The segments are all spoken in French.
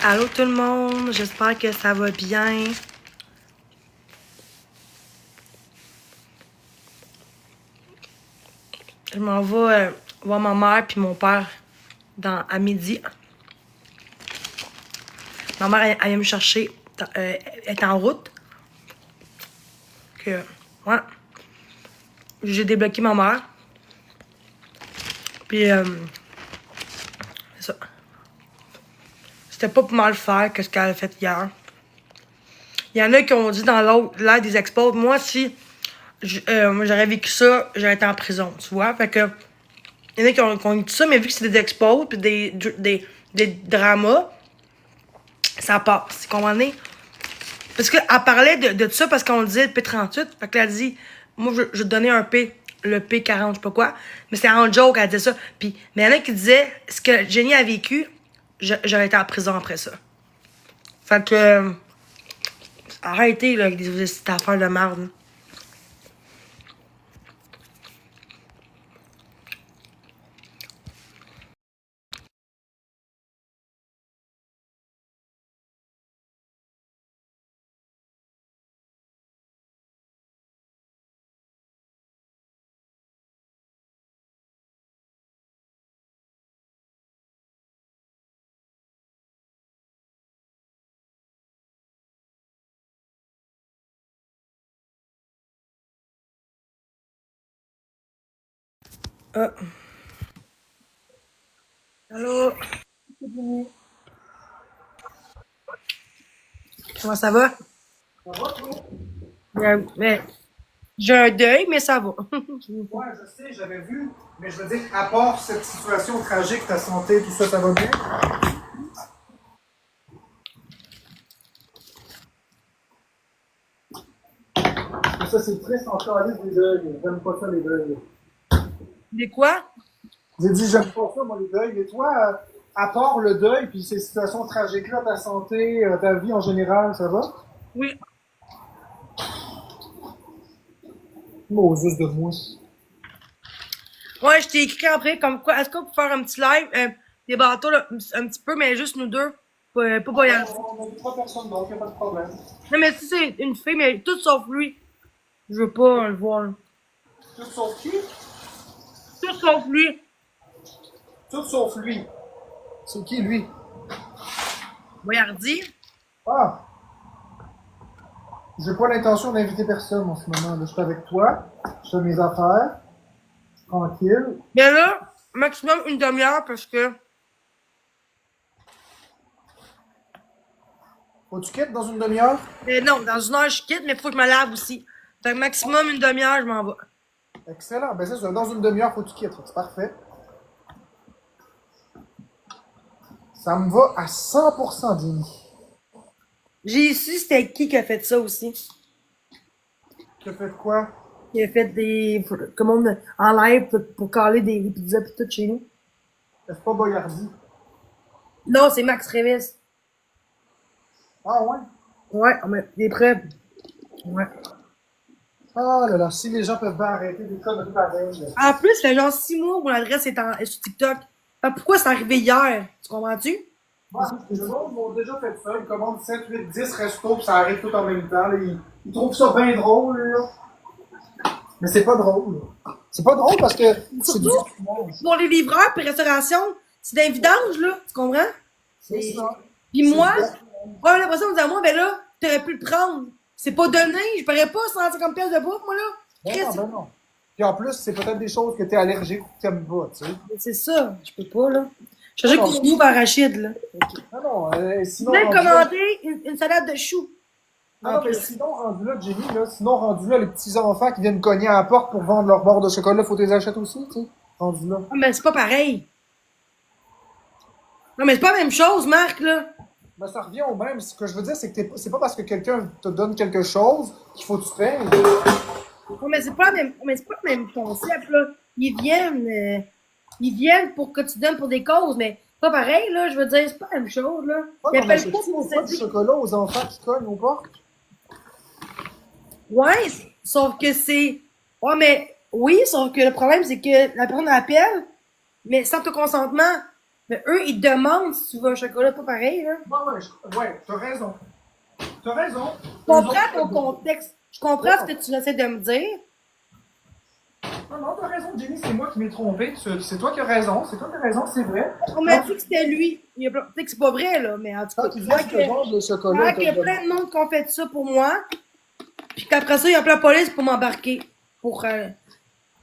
Allô tout le monde, j'espère que ça va bien. Je m'en vais voir ma mère puis mon père à midi. Ma mère, elle vient me chercher, elle est en route. Que, ouais. J'ai débloqué ma mère. Puis, c'est ça. C'était pas pour mal faire que ce qu'elle a fait hier. Il y en a qui ont dit dans l'air des expos, moi, si j'aurais vécu ça, j'aurais été en prison, tu vois. Fait que, il y en a qui ont dit ça, mais vu que c'est des expos puis des dramas, ça passe, tu comprends? Parce qu'elle parlait de ça parce qu'on disait le P38. Fait qu'elle a dit, moi, je donnais un P, le P40, je sais pas quoi. Mais c'était en joke, elle disait ça. Puis, mais il y en a qui disaient, ce que Jenny a vécu, j'aurais été en prison après ça. Fait que, arrêtez, là, avec cette affaire de merde. Ah. Allô? Comment ça va? Ça va, toi? Mais, j'ai un deuil, mais ça va. Ouais, je sais, j'avais vu. Mais je veux dire, à part cette situation tragique, ta santé, tout ça, ça va bien? Et ça, c'est triste encore à des deuils. J'aime pas ça, les deuils. Des quoi? J'ai dit, j'aime pas ça, moi, les deuils. Mais toi, à part le deuil, puis ces situations tragiques-là, ta santé, ta vie en général, ça va? Oui. Moi, juste de moi. Ouais, je t'ai écrit après, comme quoi, est-ce qu'on peut faire un petit live, des bateaux, là, un petit peu, mais juste nous deux, pas Boyard. On a 3 personnes, donc y a pas de problème. Non, mais si c'est une fille, mais tout sauf lui. Je veux pas le voir. Tout sauf qui? Tout sauf lui. Tout sauf lui. C'est qui, lui? Boyardi. Ah! J'ai pas l'intention d'inviter personne en ce moment. Là, je suis avec toi, je fais mes affaires, tranquille. Mais là, maximum une demi-heure parce que. Faut que tu quittes dans une demi-heure? Non, dans une heure, je quitte, mais faut que je me lave aussi. Fait que maximum une demi-heure, je m'en vais. Excellent. Ben c'est ça, dans une demi-heure, faut que tu quittes. C'est parfait. Ça me va à 100%, Jenny. J'ai su c'était qui a fait ça aussi. Tu as fait quoi? Qui a fait des. Comment on en live pour caler des pizzas pis tout chez nous. C'est pas Boyardi. Non, c'est Max Révis. Ah ouais? Ouais, on met des preuves. Ouais. Ah là là, si les gens peuvent bien arrêter des conneries pareilles. En plus, ça fait genre 6 mois où l'adresse est sur TikTok. Fait pourquoi c'est arrivé hier? Tu comprends-tu? Ouais, les gens m'ont déjà fait ça. Ils commandent 7, 8, 10 restos, puis ça arrive tout en même temps. Là. Ils trouvent ça bien drôle, là. Mais c'est pas drôle. C'est pas drôle parce que c'est du Surtout pour les livreurs et restauration, c'est d'un vidange, là. Tu comprends? C'est ça. Puis C'est moi, bien. ouais, l'impression de dire, moi, ben là, t'aurais pu le prendre. C'est pas donné, je paierais pas 150 pièces de bouffe, moi, là. Ben Chris, non, ben non. Puis en plus, c'est peut-être des choses que t'es allergique ou que t'aimes pas, tu sais. c'est ça, je peux pas, là. Je suis Non, juste courgouille par Rachid, là. non, non, Je sinon voulais rendu là, commander une salade de choux. non, En non, mais plus. sinon rendu là, Jenny, là, sinon rendu là, les petits enfants qui viennent cogner à la porte pour vendre leur barre de chocolat, faut que tu les achètes aussi, tu sais. Rendu là. Ah, mais c'est pas pareil. Non, mais c'est pas la même chose, Marc, là. Ben, ça revient au même. Ce que je veux dire, c'est que c'est pas parce que quelqu'un te donne quelque chose qu'il faut que tu payes. Non, mais c'est pas le même concept, là. Ils viennent pour que tu donnes pour des causes, mais pas pareil, là. Je veux dire, c'est pas la même chose, là. Ouais, Ils non, mais appellent pas c'est pour pas du se dire. chocolat aux enfants qui cognent aux portes. Ouais, sauf que c'est. Ouais, mais oui, sauf que le problème, c'est que la personne appelle, mais sans ton consentement. Mais eux, ils demandent si tu veux un chocolat, pas pareil, là. Ouais, t'as raison. T'as raison. Je Eux comprends autres, ton contexte. Je comprends ce que tu essaies de me dire. non, non, t'as raison, Jenny, c'est moi qui m'ai trompé. C'est toi qui as raison, c'est toi qui as raison, c'est vrai. On m'a dit que c'était lui. Il y a plein... Tu sais que c'est pas vrai, là, mais en tout Quand cas, ils tu vois disent que genre de chocolat, qu'il y a plein de monde qui ont fait ça pour moi. Puis qu'après ça, il y a plein de police pour m'embarquer. Pour,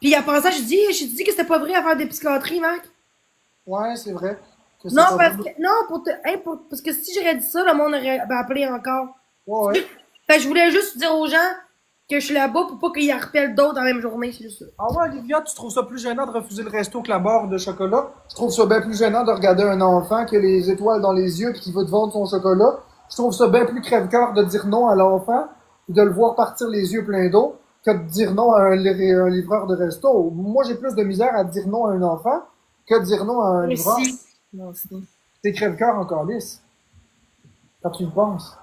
Puis après ça, j'ai dit que c'était pas vrai à faire des psychiatries, Marc. ouais, c'est vrai. Que c'est Non, pas parce vrai. que, non, parce que si j'aurais dit ça, le monde aurait appelé encore. Ouais, ouais. Fait que je voulais juste dire aux gens que je suis là-bas pour pas qu'ils en rappellent d'autres dans la même journée, c'est juste ça. Ah ouais, Olivia, tu trouves ça plus gênant de refuser le resto que la barre de chocolat? Je trouve ça bien plus gênant de regarder un enfant qui a les étoiles dans les yeux et qui veut te vendre son chocolat. Je trouve ça bien plus crève-cœur de dire non à l'enfant et de le voir partir les yeux pleins d'eau que de dire non à un livreur de resto. Moi, j'ai plus de misère à dire non à un enfant que de dire non à un livreur. Merci. Merci. C'est crève-cœur encore lisse, quand tu y penses.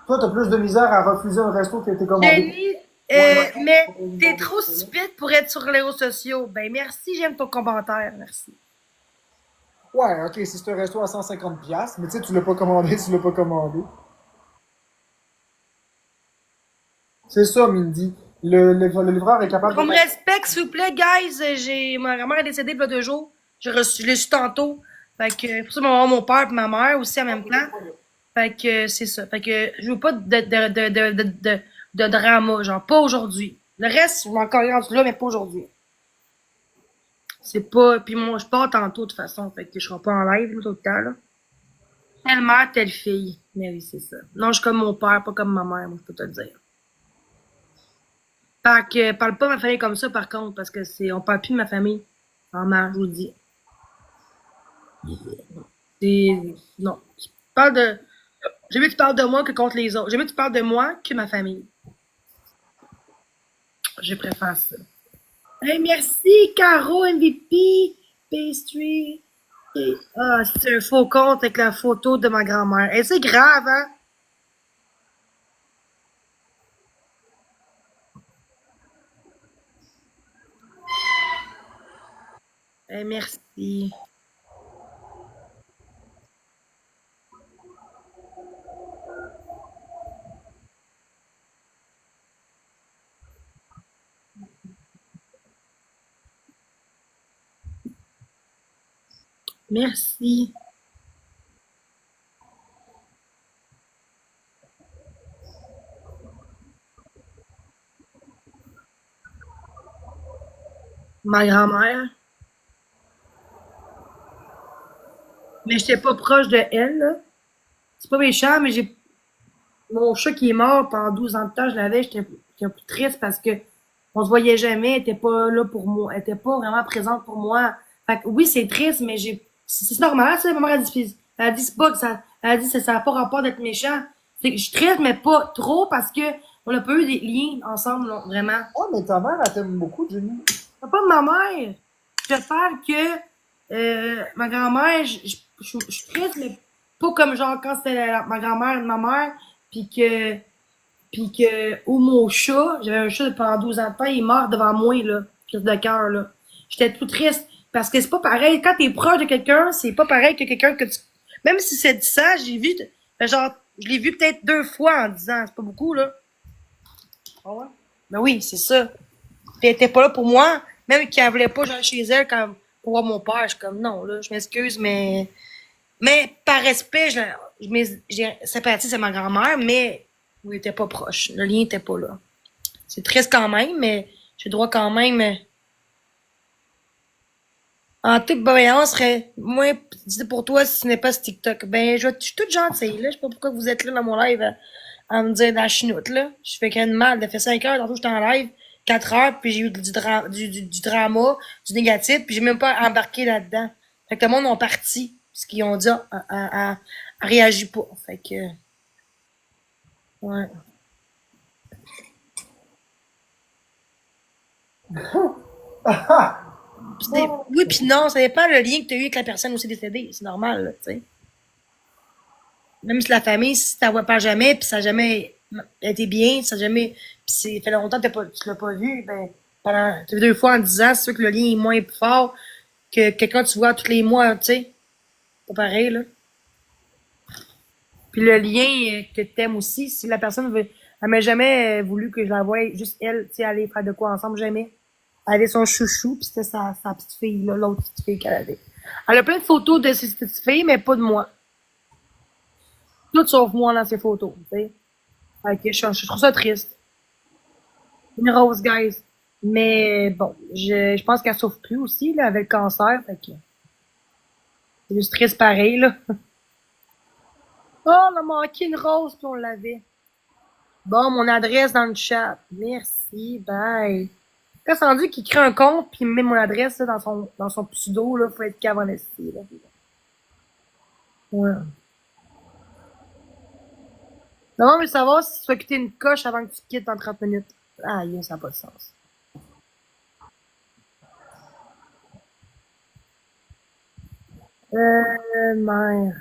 Toi, t'as plus de misère à refuser un resto qui a été commandé. Jenny, Ouais, mais t'es trop stupide pour être sur les réseaux sociaux. Ben merci, j'aime ton commentaire, merci. ouais, ok, si c'est un resto à 150$, mais tu sais, tu l'as pas commandé, tu l'as pas commandé. C'est ça, Mindy. Le livreur est capable On de me mettre. respecte, s'il vous plaît, guys. Ma grand-mère est décédée il y a 2 jours. Je l'ai su tantôt. Fait que, pour ça, mon père et ma mère aussi en même temps. Fait que, c'est ça. Fait que, je veux pas de drama, genre, pas aujourd'hui. Le reste, je vais encore y rentrer là, mais pas aujourd'hui. C'est pas, puis moi, je pars tantôt, de toute façon. Fait que je serai pas en live, tout le temps, là. Telle mère, telle fille. Mais oui, c'est ça. Non, je suis comme mon père, pas comme ma mère, moi, je peux te le dire. Fait que, parle pas de ma famille comme ça, par contre, parce que on parle plus de ma famille. En mère, je vous le dis. Non. Parle de, J'aime mieux que tu parles de moi que contre les autres. J'aime mieux que tu parles de moi que ma famille. Je préfère ça. Hey, merci, Caro, MVP, Pastry. Ah, c'est un faux compte avec la photo de ma grand-mère. Et c'est grave, hein? Hey, merci. Merci. Ma grand-mère. Mais j'étais pas proche de elle, là. C'est pas méchant, mais mon chat qui est mort pendant 12 ans de temps, je l'avais, j'étais un peu triste parce que on se voyait jamais, elle était pas là pour moi, elle était pas vraiment présente pour moi. Fait que oui, c'est triste, mais c'est normal, ça, ma mère a dit c'est pas que ça, elle a dit ça n'a pas rapport d'être méchant. C'est que je suis triste, mais pas trop parce que on a pas eu des liens ensemble, non, vraiment. Oh, mais ta mère, elle t'aime beaucoup, Jenny. C'est pas de ma mère. Je parle que ma grand-mère, je suis triste, mais pas comme genre quand c'était ma grand-mère de ma mère, puis que ou mon chat, j'avais un chat pendant 12 ans de temps, il est mort devant moi, là, crise de cœur, là. J'étais tout triste, parce que c'est pas pareil, quand t'es proche de quelqu'un, c'est pas pareil que quelqu'un que tu, même si c'est 10 ans, genre, je l'ai vu peut-être 2 fois en 10 ans, c'est pas beaucoup, là. Ah ouais? Ben oui, c'est ça. Puis elle était pas là pour moi, même qu'elle voulait pas, genre, chez elle, quand, pour voir mon père, je suis comme, non, là, je m'excuse, mais par respect, j'ai sympathie à ma grand-mère, mais on n'était pas proches. Le lien était pas là. C'est triste quand même, mais j'ai droit quand même. En toute bienveillance, serait moins dit pour toi si ce n'est pas ce TikTok. Ben, je suis toute gentille, là. Je sais pas pourquoi vous êtes là dans mon live à me dire de la chenoute, là. Je fais qu'un mal. Ça fait 5 heures, tantôt j'étais en live, 4 heures, puis j'ai eu du drama, du négatif, puis j'ai même pas embarqué là-dedans. Fait que le monde ont parti, parce qu'ils ont dit, réagit pas. Fait que, ouais. Oui, puis non, ça dépend le lien que tu as eu avec la personne aussi décédée. C'est normal, là, tu sais. Même si la famille, si tu la vois pas jamais, puis ça a jamais été bien, ça a jamais. Puis ça fait longtemps que tu l'as pas vu, ben, t'as vu 2 fois en 10 ans, c'est sûr que le lien est moins fort que quelqu'un que tu vois tous les mois, tu sais. pas pareil, là. Puis le lien que t'aimes aussi, si la personne veut, elle m'a jamais voulu que je la voie juste elle, tu sais, aller faire de quoi ensemble, jamais. Elle avait son chouchou, puis c'était sa petite fille, là, l'autre petite fille qu'elle avait. Elle a plein de photos de ses petites filles, mais pas de moi. Toutes sauf moi dans ses photos, tu sais. Fait que je trouve ça triste. Une rose, guys. Mais bon, je pense qu'elle souffre plus aussi, là, avec le cancer, fait que c'est juste triste pareil, là. Oh, on a manqué une rose, puis on l'avait. Bon, mon adresse dans le chat. Merci, bye. Quand c'est rendu qu'il crée un compte, puis il met mon adresse là, dans son pseudo, là, faut être cavanesté, là. Ouais. Non, mais savoir si tu vas quitter une coche avant que tu quittes en 30 minutes. Ah, ça n'a pas de sens. Mère.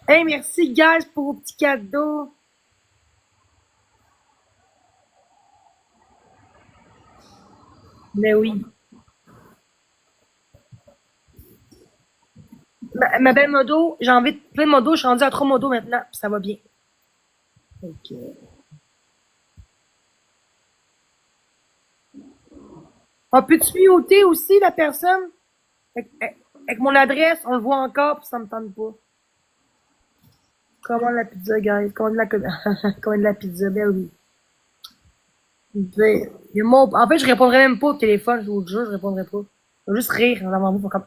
Hey, merci, guys, pour vos petits cadeaux. Mais oui. Ma belle modo, j'ai envie de plein de modos, je suis rendue à 3 modos maintenant, puis ça va bien. Ok. On peut-tu muter aussi la personne? Avec mon adresse, on le voit encore, puis ça me tente pas. Commande la pizza, guys. Commande la, commande la pizza, ben oui. En fait, je répondrai même pas au téléphone, je vous le jure, je répondrai pas. Je vais juste rire avant vous. Comme...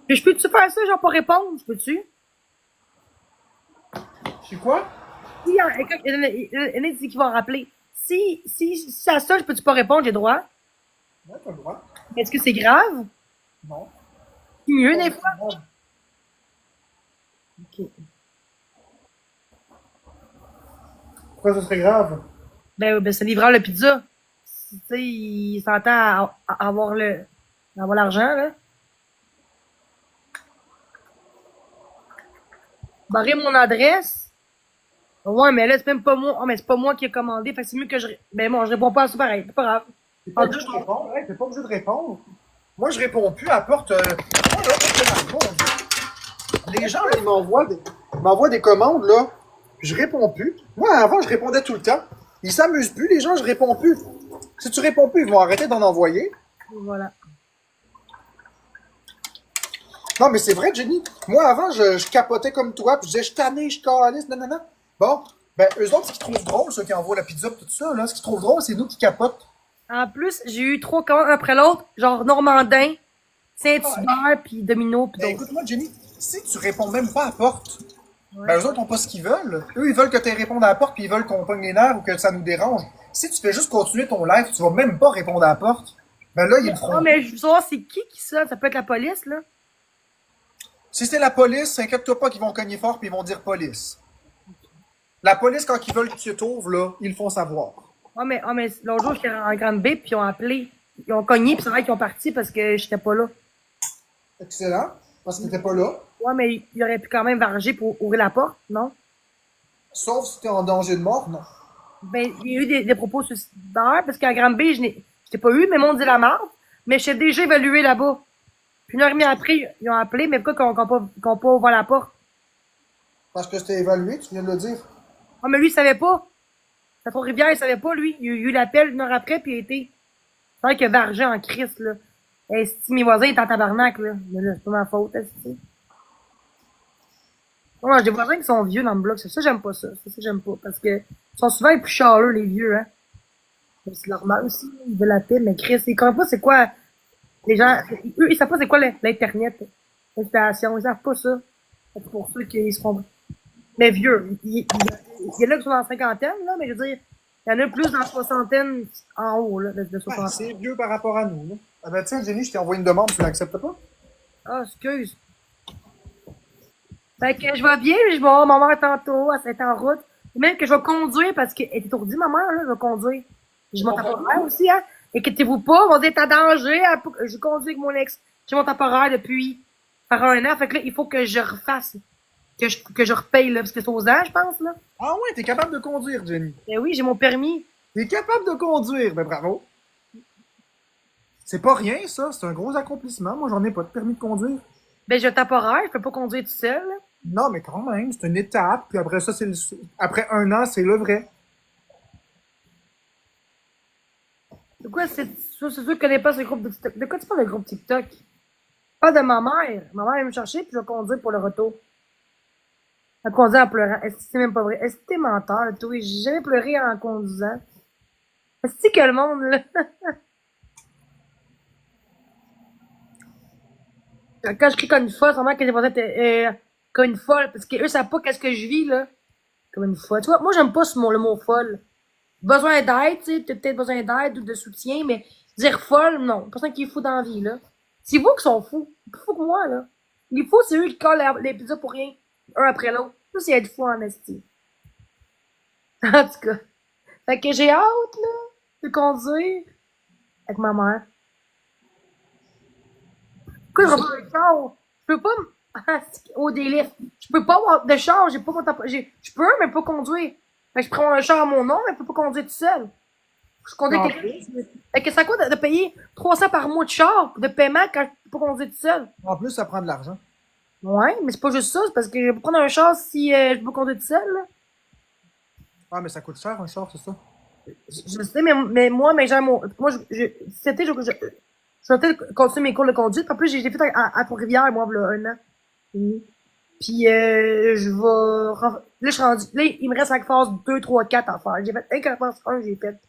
Puis je peux-tu faire ça, genre pas répondre? Je peux-tu? C'est quoi? Si, il y en a qui vont rappeler. Si ça sonne, je peux-tu pas répondre, j'ai droit? Ouais, t'as le droit. Est-ce que c'est grave? Non. C'est mieux des fois? Ok. Pourquoi ce serait grave? Ben, c'est livreur le pizza. Tu sais, il s'entend à avoir l'argent, là. Barrer mon adresse. Ouais, mais là, c'est même pas moi. Oh, mais c'est pas moi qui ai commandé. Fait que c'est mieux que ben, bon, je réponds pas à ça pareil. C'est pas grave. T'es pas obligé de répondre, ouais, t'es pas obligé de répondre. Moi, je réponds plus, apporte. Moi, là, je réponds. Les gens, là, ils m'envoient des commandes, là. Je réponds plus. Moi, avant, je répondais tout le temps. Ils s'amusent plus, les gens, je réponds plus. Si tu réponds plus, ils vont arrêter d'en envoyer. Voilà. Non, mais c'est vrai, Jenny. Moi, avant, je capotais comme toi, puis je disais, je tanné, je calisse, non. Bon, ben, eux autres, ce qu'ils trouvent drôle, ceux qui envoient la pizza et tout ça, là, ce qu'ils trouvent drôle, c'est nous qui capotent. En plus, j'ai eu 3 commandes après l'autre, genre Normandin, Saint-Hubert, puis Domino, puis Ben, d'autres. écoute-moi, Jenny, si tu réponds même pas à la porte, Ouais. ben, eux autres n'ont pas ce qu'ils veulent. Eux, ils veulent que tu répondes à la porte, puis ils veulent qu'on pogne les nerfs ou que ça nous dérange. Si tu fais juste continuer ton live, tu vas même pas répondre à la porte, ben là, ils le feront. Non, mais je veux savoir c'est qui sonne. Ça peut être la police, là. Si c'est la police, inquiète-toi pas qu'ils vont cogner fort puis ils vont dire police. La police, quand ils veulent que tu t'ouvres, là, ils le font savoir. Ouais, mais l'autre jour, j'étais en Grande Bay, puis ils ont appelé. Ils ont cogné, puis c'est vrai qu'ils ont parti parce que j'étais pas là. Excellent, parce que t'étais pas là. Ouais, mais il aurait pu quand même varger pour ouvrir la porte, non? Sauf si t'es en danger de mort, non. Ben, il y a eu des propos suicidaires, parce qu'à Grande Bay, je n'ai pas eu, mais m'ont dit la mort. Mais j'étais déjà évalué là-bas. Puis une heure et demie après, ils ont appelé, mais pourquoi qu'on pas ouvert la porte? Parce que c'était évalué, tu viens de le dire. Ah, mais lui, il savait pas. La Trois-Rivières, il savait pas, lui. Il a eu l'appel une heure après, puis il a été. C'est vrai qu'il a vargé en Christ, là. Et si mes voisins étaient en tabarnak, là. Mais là, c'est pas ma faute, c'est. Ouais, j'ai des voisins qui sont vieux dans le bloc. C'est ça, j'aime pas ça. C'est ça, j'aime pas. Parce que ils sont souvent plus chaleux, les vieux, hein. Mais c'est normal aussi. Ils veulent la pile, mais Chris, ils connaissent pas c'est quoi. Les gens, eux, ils savent pas c'est quoi l'Internet. L'installation, ils savent pas ça. C'est pour ça qu'ils se font. Mais vieux. Il y en a qui sont dans la cinquantaine, là, mais je veux dire, il y en a plus dans la soixantaine en haut, là, de 60. C'est vieux par rapport à nous, là. Ah ben tiens, Jenny, je t'ai envoyé une demande, tu l'acceptes pas? Ah, excuse. Fait que je vais bien, je vais voir ma mère tantôt, elle s'est en route. Même que je vais conduire parce qu'elle est étourdie, ma mère, là, je vais conduire. Je monte temporaire aussi, hein. Inquiétez-vous pas, on va être en danger. Je conduis avec mon ex. J'ai mon temporaire depuis par 1 an. Fait que là, il faut que je refasse, que je repaye, là, parce que c'est aux ans, je pense, là. Ah ouais, t'es capable de conduire, Jenny. Ben oui, j'ai mon permis. T'es capable de conduire, ben bravo. C'est pas rien, ça. C'est un gros accomplissement. Moi, j'en ai pas de permis de conduire. Ben, j'ai un temporaire, je peux pas conduire tout seul. Non, mais quand même, c'est une étape. Puis après ça, après 1 an, c'est le vrai. De quoi, c'est sûr que je connais pas ce groupe de TikTok. De quoi tu parles de groupe TikTok? Pas de ma mère. Ma mère vient me chercher, puis je vais conduire pour le retour. Elle conduit en pleurant. Est-ce que c'est même pas vrai? Est-ce que t'es menteur, toi? J'ai jamais pleuré en conduisant. Est-ce que le monde, là? Quand je crie comme une folle, c'est vraiment que j'ai pensé comme une folle, parce qu'eux savent pas qu'est-ce que je vis, là. Comme une folle. Tu vois, moi, j'aime pas le mot folle. Besoin d'aide, tu sais, t'as peut-être besoin d'aide ou de soutien, mais dire folle, non. Personne qui est fou dans la vie, là. C'est vous qui sont fous. Plus fous que moi, là. Les fous, c'est eux qui collent les pizzas pour rien, un après l'autre. Ça, c'est être fou en esti. En tout cas. Fait que j'ai hâte, là, de conduire avec ma mère. Pourquoi je reprends un char? Je peux pas au délire. Je peux pas avoir de char, j'ai pas mon je peux, mais pas conduire. Fait que je prends un char à mon nom, mais je peux pas conduire tout seul. Je conduis En avec quelqu'un. Fait que ça coûte de payer 300 par mois de char de paiement quand je peux pas conduire tout seul. en plus, ça prend de l'argent. Ouais, mais c'est pas juste ça, c'est parce que je vais pas prendre un char si je peux pas conduire tout seul, là. Ah, mais ça coûte cher, un char, c'est ça? Je sais, mais moi, mais j'ai mon, moi, cet été, je vais peut-être continuer mes cours de conduite. En plus, j'ai fait à Trois-Rivières, moi, il y a 1 an. Puis, je vais, là, je suis rendu, là, il me reste la phase 2, 3, 4 à faire. J'ai fait, la phase 1, j'ai fait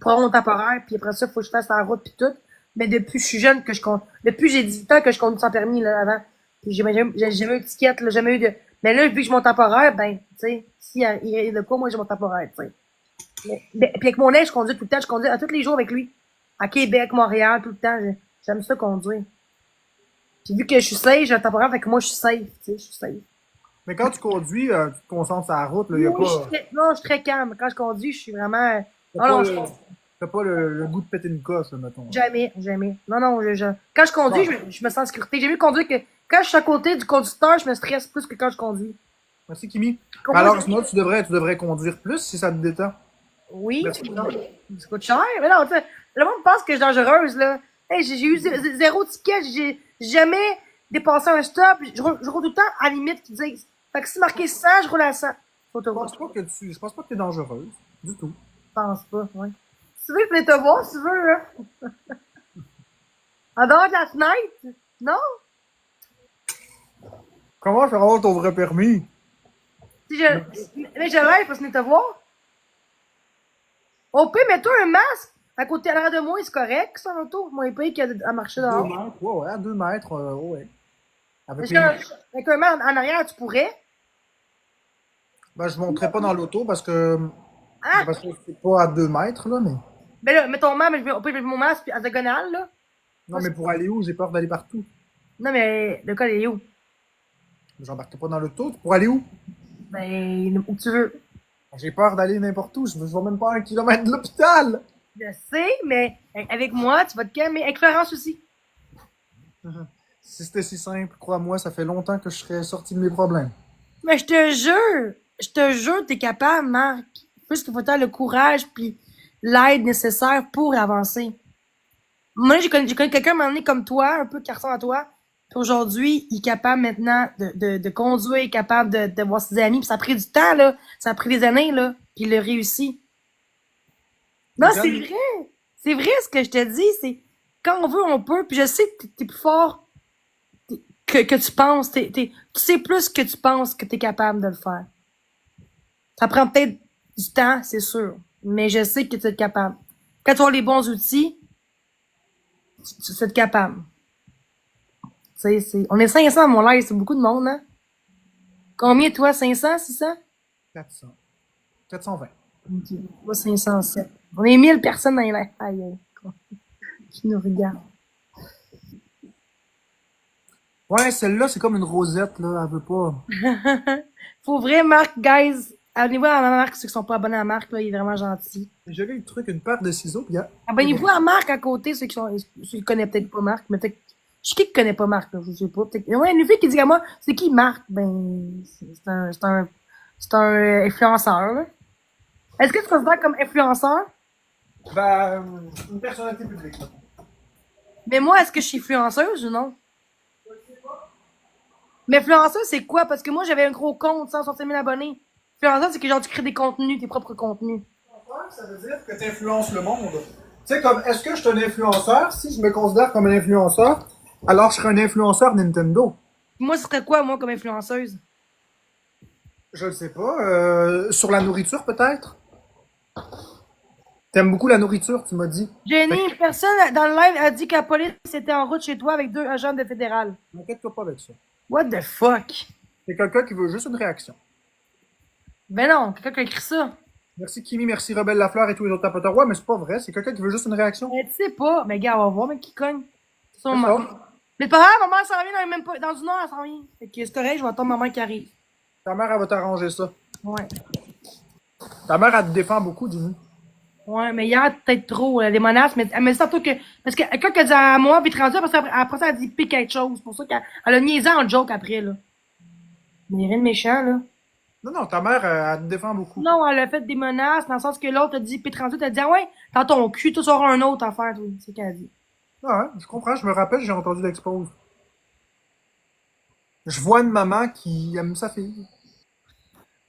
pour avoir mon temporaire, puis après ça, faut que je fasse la route puis tout. Mais depuis que je suis jeune, depuis que j'ai 18 ans que je conduis sans permis, là, avant. Puis j'ai jamais eu de ticket, là, jamais eu de, mais là, vu que j'ai mon temporaire, ben, tu sais, s'il y a de quoi, moi, j'ai mon temporaire, tu sais. Puis avec mon ex, je conduis tout le temps, je conduis à tous les jours avec lui. À Québec, Montréal, tout le temps, j'aime ça conduire. Puis vu que je suis safe, j'ai un temporaire, fait que moi, je suis safe, tu sais, je suis safe. Mais quand tu conduis, tu te concentres sur la route, là, y a Oui, pas, non, je suis très calme. Quand je conduis, je suis vraiment, t'as non, pas non, le, t'as pas le goût de péter une cosse, là, mettons. jamais, jamais. Non, non, quand je conduis, Bon, je me sens en sécurité. J'ai mieux conduire que quand je suis à côté du conducteur, je me stresse plus que quand je conduis. merci, Kimi. Mais Comment alors, je... sinon, tu devrais conduire plus si ça te détend. Oui, Merci. ça coûte cher. Mais non, tu sais, le monde pense que je suis dangereuse, là. Hey, j'ai eu zéro ticket, j'ai jamais dépassé un stop. Je roule tout le temps à la limite qui disent. Fait que si marqué 100, je roule à 100. Autoroute. Je pense pas que t'es dangereuse. Du tout. Je pense pas, ouais. Si tu veux, je peux te voir, si tu veux, là. En dehors de la fenêtre? Non? Comment je vais avoir ton vrai permis? Si je, mais je l'aide pour venir te voir. Au pire, mets-toi un masque. À côté à l'arrière de moi, c'est correct, ça, l'auto. Moi, il paye qu'il y a à marcher 2 dehors. mètres, ouais, ouais, à 2 mètres, ouais. Avec Parce les... avec un masque en arrière, tu pourrais. Ben, je monterai pas dans l'auto Ah! parce que c'est pas à 2 mètres, là, mais. Ben là, mets ton masque, mais au pire, je mets mon masque, puis à diagonale, là. Non, mais pour aller où? J'ai peur d'aller partout. Non, mais le col est où? J'embarquerai pas dans l'auto. Pour aller où? Ben, où tu veux. J'ai peur d'aller n'importe où. Je vais même pas à 1 kilomètre de l'hôpital. Je sais, mais avec moi, tu vas te calmer. Avec Florence aussi. Si c'était si simple, crois-moi, ça fait longtemps que je serais sorti de mes problèmes. Mais je te jure, t'es capable, Marc. Juste qu'il faut avoir le courage puis l'aide nécessaire pour avancer. Moi, j'ai connu quelqu'un, à un moment donné, comme toi, un peu qui ressemble à toi. Puis aujourd'hui, il est capable maintenant de conduire, il est capable de voir ses amis. Puis ça a pris du temps, là. Ça a pris des années, là. Puis il a réussi. Non, c'est vrai. C'est vrai ce que je te dis. C'est quand on veut, on peut. Puis je sais que t'es plus fort que tu penses. Tu sais plus que tu penses que t'es capable de le faire. Ça prend peut-être du temps, c'est sûr. Mais je sais que tu es capable. Quand tu as les bons outils, tu es capable. On est 500 à mon live, c'est beaucoup de monde, hein? Combien, toi? 500, 600? 400. 420. Ok. Moi, 507. On est 1000 personnes dans les lives. Aïe, aïe. Qui nous regardent. Ouais, celle-là, c'est comme une rosette, là. Elle veut pas. Faut vrai, Marc, guys. Abonnez-vous à Marc, ceux qui sont pas abonnés à Marc, là, il est vraiment gentil. J'ai vu le truc, une paire de ciseaux, pis Abonnez-vous à Marc à côté, ceux qui connaissent peut-être pas Marc, mais peut-être, je sais qui connaît pas Marc, là, je sais pas. Il y a une fille qui dit à moi, c'est qui Marc? Ben, c'est un influenceur, là. Est-ce que tu te considères comme influenceur? Ben, une personnalité publique, là. Mais moi, est-ce que je suis influenceuse ou non? Mais influenceuse, c'est quoi? Parce que moi, j'avais un gros compte, 160 000 abonnés. Influenceuse, c'est que genre, tu crées des contenus, tes propres contenus. Ça veut dire que tu influences le monde. Tu sais, comme, est-ce que je suis un influenceur? Si je me considère comme un influenceur, alors je serais un influenceur Nintendo. Moi, ce serait quoi, moi, comme influenceuse? Je le sais pas. Sur la nourriture, peut-être? T'aimes beaucoup la nourriture, tu m'as dit. Fait Jenny, que, une personne dans le live a dit que la police était en route chez toi avec 2 agents de fédéral. n'inquiète-toi pas avec ça. What the fuck? C'est quelqu'un qui veut juste une réaction. Ben non, quelqu'un qui a écrit ça. Merci Kimi, merci Rebelle Lafleur et tous les autres tapoteurs. Ouais, mais c'est pas vrai. C'est quelqu'un qui veut juste une réaction. Mais tu sais pas. Mais gars, on va voir, mais qui cogne. Son C'est maman. ça. Mais c'est pas grave, maman s'en vient dans, même pas, dans une heure, elle s'en vient. Fait que c'est correct, je vais attendre maman qui arrive. Ta mère, elle va t'arranger ça. Ouais. Ta mère, elle te défend beaucoup, dis-nous. Ouais, mais hier, peut-être trop, des menaces, mais elle me dit tantôt que, parce que quand elle dit à moi, puis rendu, après ça, elle dit pis quelque chose. C'est pour ça qu'elle a niaisé en joke après, là. Mais rien de méchant, là. Non, non, ta mère, elle te défend beaucoup. Non, elle a fait des menaces, dans le sens que l'autre a dit pis 38, elle a dit, ah ouais, dans ton cul, tu auras un autre affaire, toi. C'est ce qu'elle a dit. Ouais, je comprends, je me rappelle, j'ai entendu l'expose. Je vois une maman qui aime sa fille.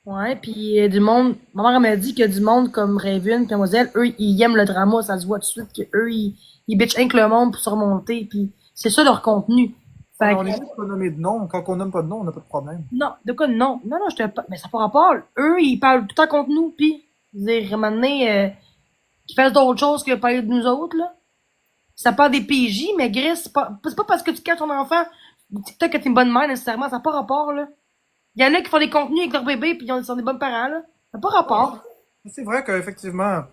Ouais, puis du monde, ma mère elle m'a dit qu'il y a du monde comme Raven, puis Mademoiselle, eux, ils aiment le drama, ça se voit tout de suite qu'eux, ils bitchent rien que le monde pour se remonter, puis c'est ça leur contenu. Fait On que, est juste pas nommé de nom. Quand on nomme pas de nom, on n'a pas de problème. non, de quoi, non, non, non, je te pas, mais ça n'a pas rapport. Eux, ils parlent tout le temps contre nous, puis, je veux dire, maintenant, qu'ils fassent d'autres choses que parler de nous autres, là. Ça parle des PJ, mais Gris, c'est pas parce que tu caches ton enfant, TikTok que t'es une bonne mère, nécessairement, ça n'a pas rapport, là. Il y en a qui font des contenus avec leur bébé, puis ils sont des bonnes parents, là. Ça n'a pas rapport. C'est vrai qu'effectivement,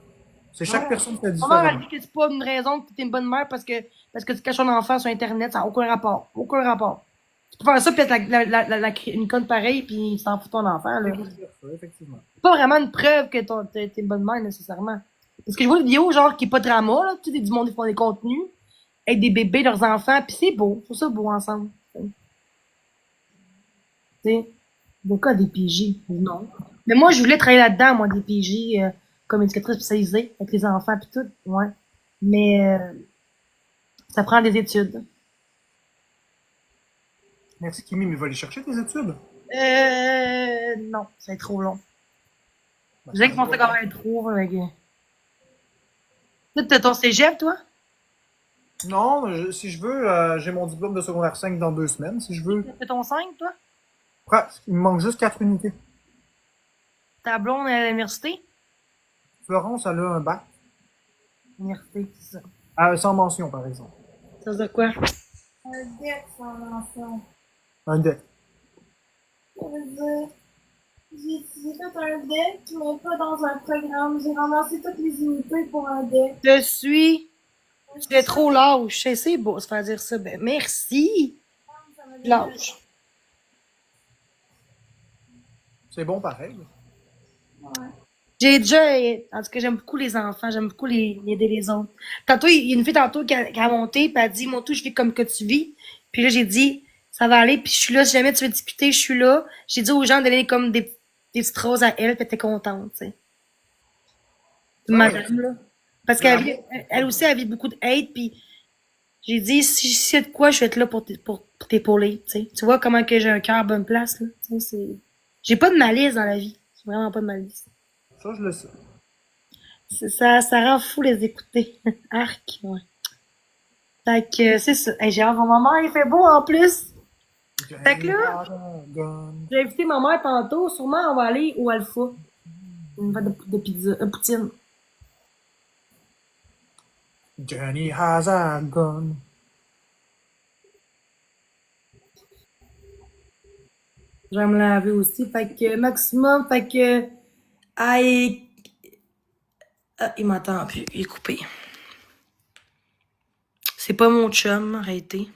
c'est chaque personne qui est Ma mère, elle différente. dit que c'est pas une raison que t'es une bonne mère parce que tu caches ton enfant sur Internet, ça n'a aucun rapport. Aucun rapport. Tu peux faire ça, puis être une conne pareille, puis tu t'en fous de ton enfant, là. Effectivement. C'est pas vraiment une preuve que t'es une bonne mère, nécessairement. Parce que je vois des vidéos, genre, qui est pas drama, là. Tu sais, du monde, qui font des contenus avec des bébés, leurs enfants, puis c'est beau. Je trouve ça beau ensemble. Tu sais. Des cas des PJ, non. Mais moi, je voulais travailler là-dedans, moi, des PJ, comme éducatrice spécialisée, avec les enfants, puis tout, ouais. Mais ça prend des études. Merci Kimi, mais va aller chercher tes études. Non, ça va être trop long. Ben, Je dirais que mon secondaire va être trop, avec... Toi, t'as ton cégep, toi? Non, si je veux, j'ai mon diplôme de secondaire 5 dans 2 semaines. Si je veux. T'as fait ton 5, toi? Il me manque juste 4 unités. Ta blonde à l'université? Florence, elle a un bac. Université, c'est ça. Sans mention, par exemple. Ça veut dire quoi? Un deck sans enfant. Un DEC. Ça veut dire, j'ai fait un deck, mais pas dans un programme. J'ai ramassé toutes les unités pour un deck. Je suis... J'ai trop lâche. C'est beau se faire dire ça. Ben, merci. Ça m'a donné Lâche. C'est bon pareil. Ouais. J'ai déjà, en tout cas, j'aime beaucoup les enfants, j'aime beaucoup aider les autres. Tantôt, il y a une fille tantôt qui a monté, puis elle a dit, mon tout, je vis comme que tu vis. Puis là, j'ai dit, ça va aller, puis je suis là, si jamais tu veux discuter, je suis là. J'ai dit aux gens de donner comme des petites roses à elle, puis elle était contente, tu sais. Madame, là. Parce qu'elle aussi, elle vit beaucoup de hate, puis j'ai dit, si je sais de quoi, je vais être là pour t'épauler, tu sais. Tu vois comment que j'ai un cœur à bonne place, là. Tu sais, j'ai pas de malice dans la vie. J'ai vraiment pas de malice. Ça, je le sais. Ça rend fou les écouter. Arc, ouais. Fait que c'est ça. Hey, j'ai hâte de voir ma mère, il fait beau en plus. Fait que là, j'ai invité ma mère tantôt. Sûrement, on va aller au Alpha. Une fois de pizza, poutine. Johnny has a gun. Je vais me laver aussi. Fait que maximum, fait que. Aïe. Ah, il m'entend plus. Il est coupé. C'est pas mon chum, arrêtez.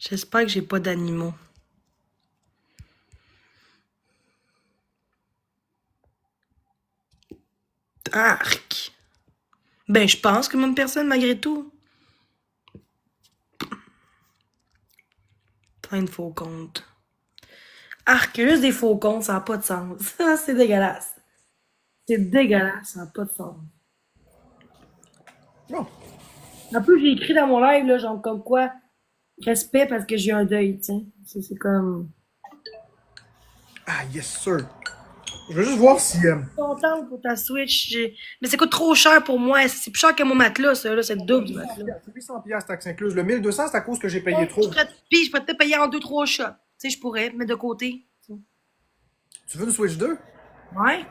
J'espère que j'ai pas d'animaux. Arc. Ben, je pense que même personne, malgré tout. Plein de faux comptes. Arc, juste des faucons, ça n'a pas de sens. C'est dégueulasse. C'est dégueulasse, ça n'a pas de sens. Bon. En plus, j'ai écrit dans mon live, là, genre comme quoi, respect parce que j'ai un deuil, tu sais. C'est comme... Ah, yes, sir. Je veux juste voir si... Contente pour ta Switch. Mais ça coûte trop cher pour moi. C'est plus cher que mon matelas, ça, là. C'est le double du matelas. C'est 800 piastres taxe incluse. Le 1200, c'est à cause que j'ai payé trop. Puis, je pourrais peut-être payer en 2-3 shots. Tu sais, je pourrais mettre de côté. Tu veux une Switch 2? Ouais.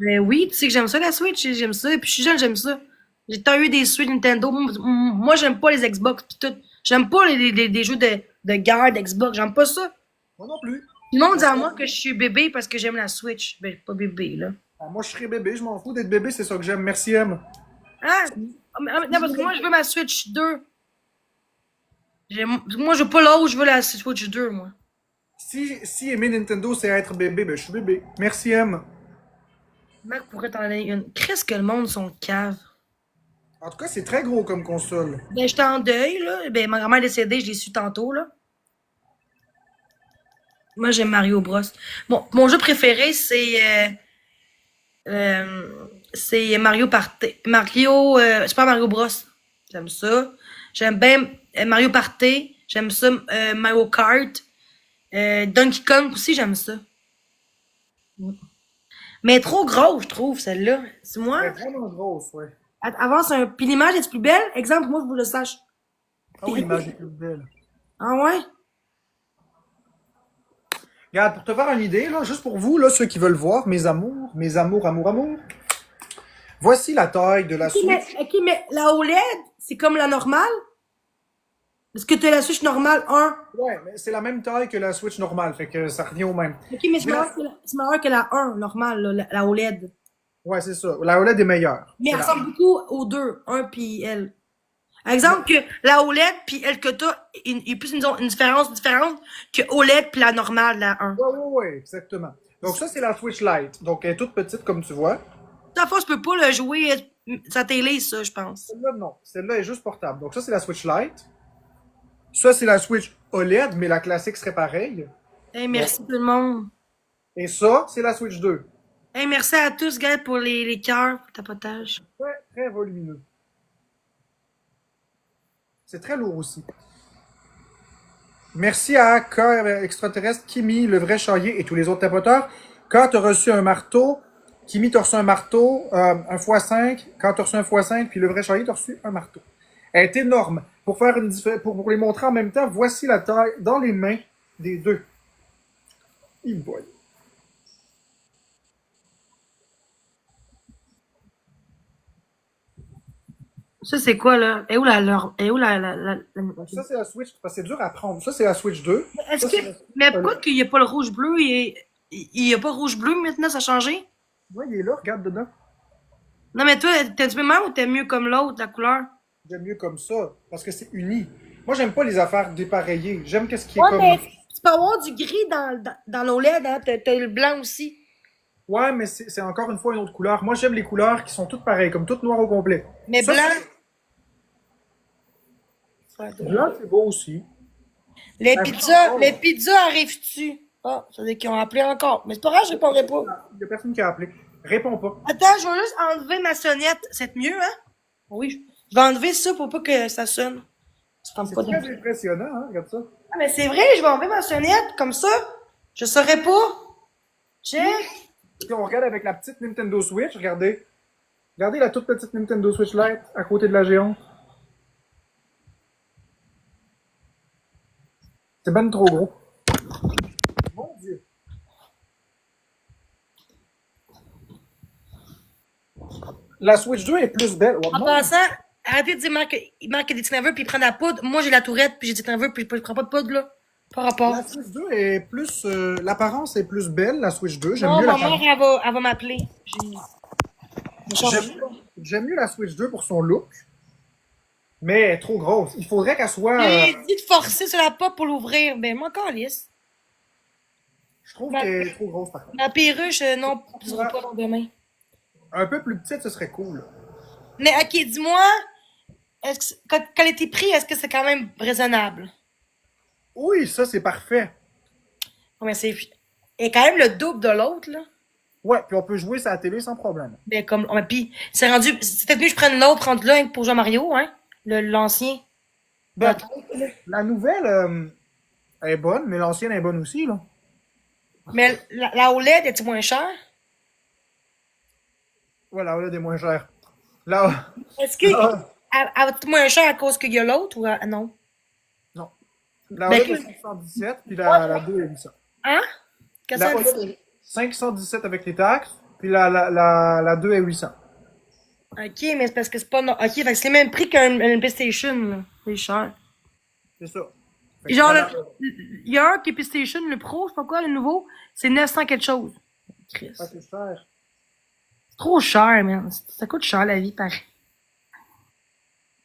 Mais oui, tu sais que j'aime ça, la Switch. J'aime ça. Et puis, je suis jeune, j'aime ça. J'ai tant eu des Switch Nintendo. Moi, j'aime pas les Xbox pis tout. J'aime pas les jeux de guerre d'Xbox. J'aime pas ça. Moi non plus. Tout le monde dit à moi que je suis bébé parce que j'aime la Switch. Ben, pas bébé, là. Ah, moi, je serais bébé. Je m'en fous d'être bébé. C'est ça que j'aime. Merci, M. Ah! Non, parce que moi, je veux ma Switch 2. Moi, je veux pas l'autre, je veux la Switch 2, moi. Si aimer Nintendo, c'est être bébé, ben je suis bébé. Merci, M. Mac pourrait t'en donner une. Qu'est-ce que le monde sont cave? En tout cas, c'est très gros comme console. Ben, j'étais en deuil, là. Ben, ma grand-mère est décédée, je l'ai su tantôt, là. Moi, j'aime Mario Bros. Bon, mon jeu préféré, c'est Mario Party. Super Mario Bros. J'aime ça. J'aime bien Mario Party. J'aime ça. Mario Kart. Donkey Kong aussi, j'aime ça. Mais trop grosse, je trouve, celle-là. C'est Elle moi. est vraiment grosse, ouais. Avance un. Puis l'image est plus belle? Exemple, moi, je vous le sache. Ah oui, l'image est plus belle. Ah ouais? Regarde, pour te faire une idée, là, juste pour vous, là, ceux qui veulent voir, mes amours, amour. Voici la taille de la Switch. Ok, mais la OLED, c'est comme la normale? Est-ce que tu as la Switch normale 1? Ouais, mais c'est la même taille que la Switch normale, fait que ça revient au même. Ok, mais c'est meilleur que la 1 normale, là, la OLED. Ouais, c'est ça. La OLED est meilleure. Mais C'est elle la- ressemble beaucoup aux deux, 1 puis L. Exemple que la OLED puis elle que t'as, il y a plus une différence différente que OLED puis la normale, la 1. Ouais, exactement. Donc ça, c'est la Switch Lite. Donc elle est toute petite, comme tu vois. Ta fois, je peux pas le jouer sa télé, ça, je pense. Celle-là, non. Celle-là est juste portable. Donc ça, c'est la Switch Lite. Ça, c'est la Switch OLED, mais la classique serait pareille. Hey, merci tout le monde. Et ça, c'est la Switch 2. Hey, merci à tous, gars, pour les cœurs, pour le tapotage. Très, très volumineux. C'est très lourd aussi. Merci à Cœur Extraterrestre, Kimi, Le Vrai Chahier et tous les autres tapoteurs. Quand tu as reçu un marteau, Kimi t'a reçu un marteau, un x5. Quand tu as reçu un x5, puis Le Vrai Chahier t'a reçu un marteau. Elle est énorme. Pour faire pour les montrer en même temps, voici la taille dans les mains des deux. Il me voit. Ça, c'est quoi, là? Et où Ça, c'est la Switch, parce que c'est dur à prendre. Ça, c'est la Switch 2. Est-ce Ça, que. c'est la- Mais pourquoi qu'il n'y a pas le rouge-bleu? Il y a pas rouge-bleu maintenant, ça a changé? Ouais, il est là, regarde dedans. Non, mais toi, t'es un peu mal ou t'es mieux comme l'autre, la couleur? J'aime mieux comme ça, parce que c'est uni. Moi, j'aime pas les affaires dépareillées. J'aime qu'est-ce qui est Ouais, comme... mais tu peux avoir du gris dans l'OLED, hein? T'as le blanc aussi. Ouais, mais c'est encore une fois une autre couleur. Moi, j'aime les couleurs qui sont toutes pareilles, comme toutes noires au complet. Mais Ça, blanc. Blanc, c'est beau aussi. Les pizzas arrivent-tu? Ah, ça veut dire qu'ils ont appelé encore. Mais c'est pas grave, je répondrai pas. Il y a personne qui a appelé. Réponds pas. Attends, je vais juste enlever ma sonnette. C'est mieux, hein? Oui. Je vais enlever ça pour pas que ça sonne. Ça tente C'est pas très de... impressionnant, hein? Regarde ça. Ah, mais c'est vrai, je vais enlever ma sonnette, comme ça. Je saurais pas. Check. Si on regarde avec la petite Nintendo Switch, regardez. Regardez la toute petite Nintendo Switch Lite à côté de la géante. C'est ben trop gros. Mon Dieu. La Switch 2 est plus belle. Oh, En mon passant, arrêtez de dire il manque des petits nerveux puis il prend de la poudre. Moi, j'ai la tourette puis j'ai des petits nerveux puis je prends pas de poudre, là. Par rapport. La Switch 2 est plus. L'apparence est plus belle, la Switch 2. J'aime Non, mieux ma l'apparence. mère, elle va m'appeler. J'aime mieux la Switch 2 pour son look. Mais elle est trop grosse. Il faudrait qu'elle soit. J'ai dit de forcer sur la pop pour l'ouvrir. Ben, moi, encore lisse. Je trouve qu'elle est trop grosse par contre. Ma perruche, non, je ne pas dans demain. Un peu plus petite, ce serait cool. Mais, ok, dis-moi, quand elle était pris, est-ce que c'est quand même raisonnable? Oui, ça, c'est parfait. Ouais, mais c'est. Et quand même le double de l'autre, là. Ouais, puis on peut jouer sur la télé sans problème. Ben, comme. Ouais, puis, c'est rendu. C'est peut-être mieux que je prenne l'autre entre là pour jouer à Mario, hein. L'ancien. Ben, la nouvelle elle est bonne, mais l'ancienne est bonne aussi, là. Mais la OLED, est-tu moins cher? Voilà, là, des moins chers. Là, Est-ce que. là, Elle va-tu moins cher à cause qu'il y a l'autre ou non? non. La Ben, OLED est 517, puis la 2 est 800. hein? Qu'est-ce La que ça OLED dit? est 517 avec les taxes, puis la 2 est 800. Ok, mais c'est parce que c'est pas. Ok, fait que c'est le même prix qu'un PlayStation, là. C'est cher. C'est ça. Fait que Genre, voilà. il y a un qui est PlayStation, le Pro, c'est pas quoi, le nouveau, c'est 900 quelque chose. Chris. Ça, c'est cher. C'est trop cher, man. Ça coûte cher, la vie, pareil.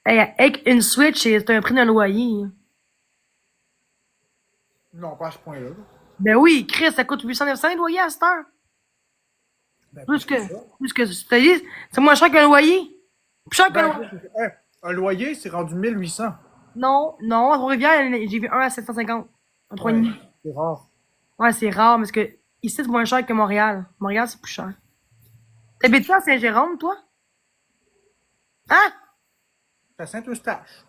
Hey, avec une Switch, c'est un prix d'un loyer. Hein. Non, pas à ce point-là. Ben oui, Chris, ça coûte 800-900 le loyer à cette heure. Ben, Plus que, ça. plus que, c'est-à-dire, c'est moins cher qu'un loyer. Plus cher qu'un Ben, loyer. hey, un loyer, c'est rendu 1800. Non, à Trois-Rivières, j'ai vu un à 750. Un 3,5. Ouais, c'est rare. Ouais, c'est rare, parce que ici, c'est moins cher que Montréal. Montréal, c'est plus cher. T'habites-tu à Saint-Jérôme, toi? Hein? C'est à Saint-Eustache.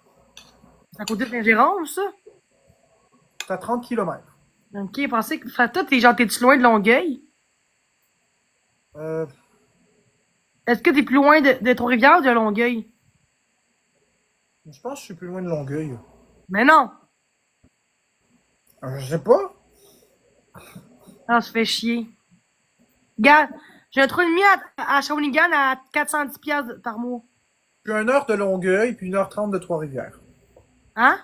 C'est à côté de Saint-Jérôme, ça? C'est à 30 km. Ok, je pensais que, toi, t'es-tu loin de Longueuil? Euh, Est-ce que t'es plus loin de Trois-Rivières ou de Longueuil? je pense que je suis plus loin de Longueuil. Mais non! Je sais pas. Ah, ça fait chier. Regarde, j'ai un trou et demi à Shawinigan à 410 piastres par mois. Je suis à 1 heure de Longueuil, puis 1h30 de Trois-Rivières. Hein?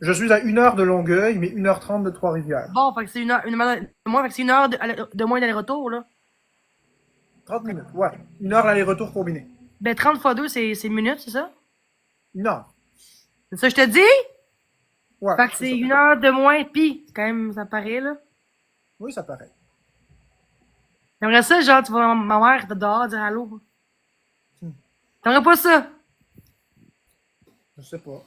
Je suis à 1 heure de Longueuil, mais 1h30 de Trois-Rivières. Bon, fait que c'est une heure de moins, fait que c'est une heure de moins d'aller-retour, là. 30 minutes, ouais. 1 heure l'aller-retour combiné. Ben, 30 fois 2, c'est une minute, c'est ça? 1 heure. C'est ça que je te dis? Ouais. Fait que c'est c'est ça. une heure de moins, pis, quand même, ça paraît, là. Oui, ça paraît. J'aimerais ça, genre, tu vois ma mère de dehors dire allô. T'aimerais pas ça? Je sais pas.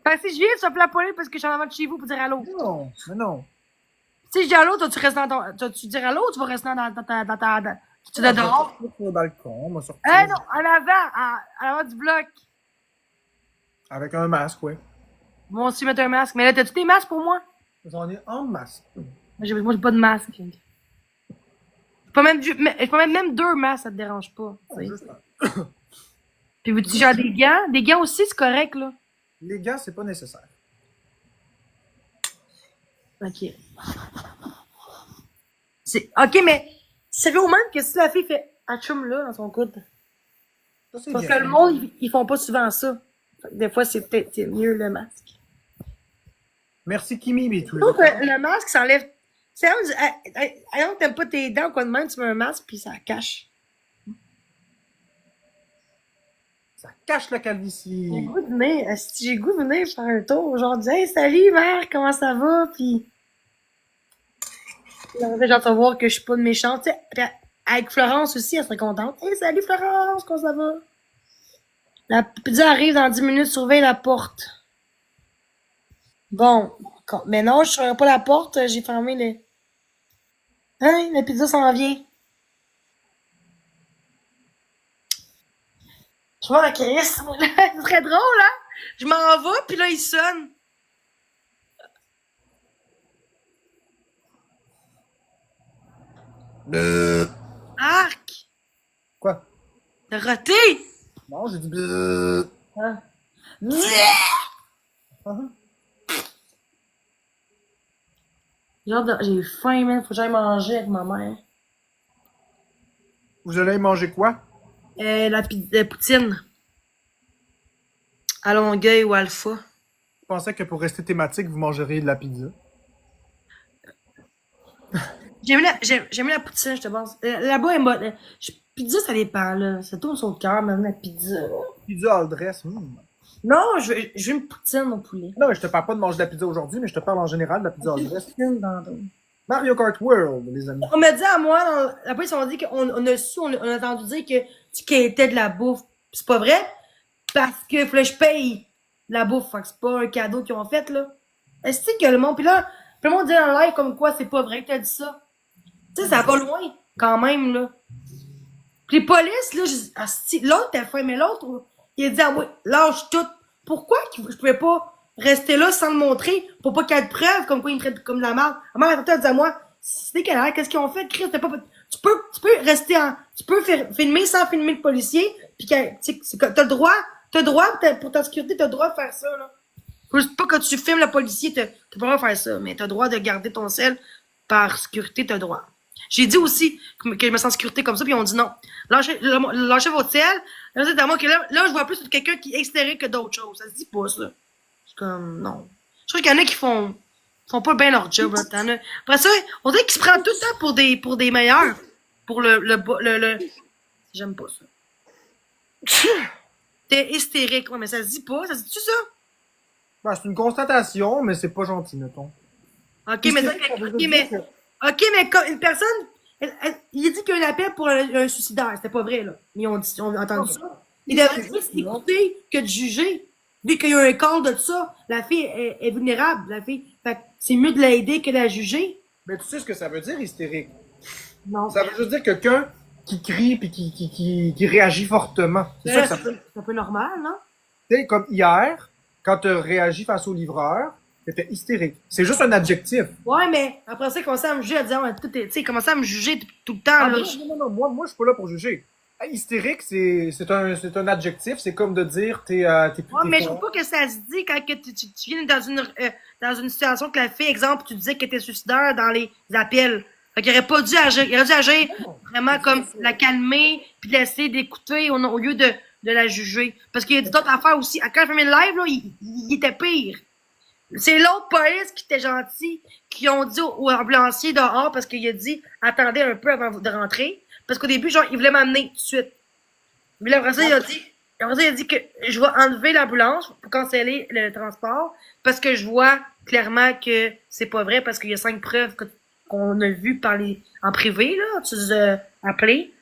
Fait que si je viens, tu vas plapoler parce que je suis en avant de chez vous pour dire allô. Non, mais non. Si je dis allô, toi, tu restes dans ton. Tu dire allô ou tu vas rester tu es dehors? Je vais sur le balcon, on va sortir. Eh non, en avant, à l'avant du bloc. Avec un masque, oui. Moi aussi, mettre un masque. Mais là, t'as-tu des masques pour moi? J'en ai en masse. Moi, j'ai pas de masque. Je peux même 2 masques, ça te dérange pas. Tu sais. Juste Puis veux-tu genre des gants? Des gants aussi, c'est correct, là. les gants, c'est pas nécessaire. Ok. Ok, mais savez au même que si la fille fait achum là dans son coude. Ça, c'est Parce bien. que le monde, ils font pas souvent ça. Fait que des fois, c'est peut-être mieux le masque. Merci Kimi, mais tout Je trouve que le masque, ça enlève. C'est alors que t'aimes pas tes dents ou quoi de même, tu mets un masque puis ça cache. Ça cache la calvitie. J'ai le goût de venir, j'ai le goût de venir faire un tour. Genre, dire, hey, salut, Marc, comment ça va? Puis. Genre, tu vas voir que je suis pas de méchante. Tu sais, avec Florence aussi, elle serait contente. Hey, salut Florence, comment ça va? La pizza arrive dans 10 minutes, surveille la porte. Bon. Mais non, je ne surveille pas la porte, j'ai fermé les. Hein, la pizza s'en vient. Je vois la crise. C'est très drôle, hein? Je m'en vais, puis là, il sonne. Arc! Quoi? T'as roté! Non, j'ai dit. Hein? J'ai faim, man. Faut que j'aille manger avec ma mère. Vous allez manger quoi? La poutine. À Longueuil ou Alpha. Je pensais que pour rester thématique, vous mangeriez de la pizza. J'aime la poutine, je te pense. Là-bas, pizza, ça dépend, là. Ça tourne sur le cœur, maintenant, la pizza. Pizza all dress. Non, je veux une poutine au poulet. Non, mais je te parle pas de manger de la pizza aujourd'hui, mais je te parle en général de la pizza all dress. Poutine dans l'eau. Mario Kart World, les amis. On m'a dit à moi, après, ils m'ont dit on a entendu dire que tu quittais de la bouffe. Pis c'est pas vrai. Parce que, faut que je paye la bouffe. Fait que c'est pas un cadeau qu'ils ont fait, là. Est-ce que le monde... Puis là, le monde dit en live comme quoi c'est pas vrai que t'as dit ça. Tu sais, ça va loin, quand même, là. Puis les polices, là, l'autre, t'as fait, mais l'autre, il a dit à moi, lâche tout. Pourquoi je pouvais pas rester là sans le montrer pour pas qu'il y ait de preuves comme quoi il me traite comme de la merde? Ma mère a dit à moi, c'est dégueulasse, qu'est-ce qu'ils ont fait? Chris, tu peux rester tu peux filmer sans filmer le policier, pis t'as le droit, pour ta sécurité, t'as le droit de faire ça, là. Faut juste pas que tu filmes le policier, t'as pas le droit de faire ça, mais t'as le droit de garder ton sel par sécurité, t'as le droit. J'ai dit aussi que je me sens en sécurité comme ça, puis on dit non. Lâchez votre sel. Là, c'est à moi que là, je vois plus quelqu'un qui est hystérique que d'autres choses. Ça se dit pas, ça. C'est comme, non. Je trouve qu'il y en a qui font pas bien leur job, là. Après ça, on dirait qu'ils se prennent tout le temps pour des meilleurs. Pour le... J'aime pas ça. T'es hystérique, ouais, mais ça se dit pas. Ça se dit-tu ça? Ben, c'est une constatation, mais c'est pas gentil, mettons. Ok, mais comme une personne, il a dit qu'il y a un appel pour un suicidaire. C'était pas vrai, là. Mais on a entendu ça. Il devrait plus écouter que de juger. Vu qu'il y a un call de ça, la fille est vulnérable, la fille. Fait que c'est mieux de l'aider que de la juger. Mais tu sais ce que ça veut dire, hystérique? Non. Ça veut juste dire quelqu'un qui crie puis qui réagit fortement. C'est ça que ça veut dire. C'est un peu normal, non? Tu sais, comme hier, quand tu réagis face au livreur, t'étais hystérique. C'est juste un adjectif. Ouais, mais après ça, il commençait à me juger, à dire, ouais, tu sais, il commençait à me juger tout le temps, Ah, là. non, moi, je suis pas là pour juger. Hey, hystérique, c'est un adjectif. C'est comme de dire, t'es Ouais, mais je trouve pas que ça se dit quand que tu viens dans une situation que la fille, exemple, tu disais qu'elle était suicidaire dans les appels. Fait qu'il aurait pas dû agir. Il aurait dû agir vraiment comme la calmer, puis laisser d'écouter au lieu de la juger. Parce qu'il y a d'autres affaires aussi. Quand elle fait le live, là, il était pire. C'est l'autre police qui était gentil, qui ont dit au ambulancier dehors parce qu'il a dit attendez un peu avant de rentrer. Parce qu'au début, genre, il voulait m'amener tout de suite. Mais là, après ça, il a dit que je vais enlever l'ambulance pour canceller le transport parce que je vois clairement que c'est pas vrai parce qu'il y a 5 preuves qu'on a vues en privé, là. Tu les appelé.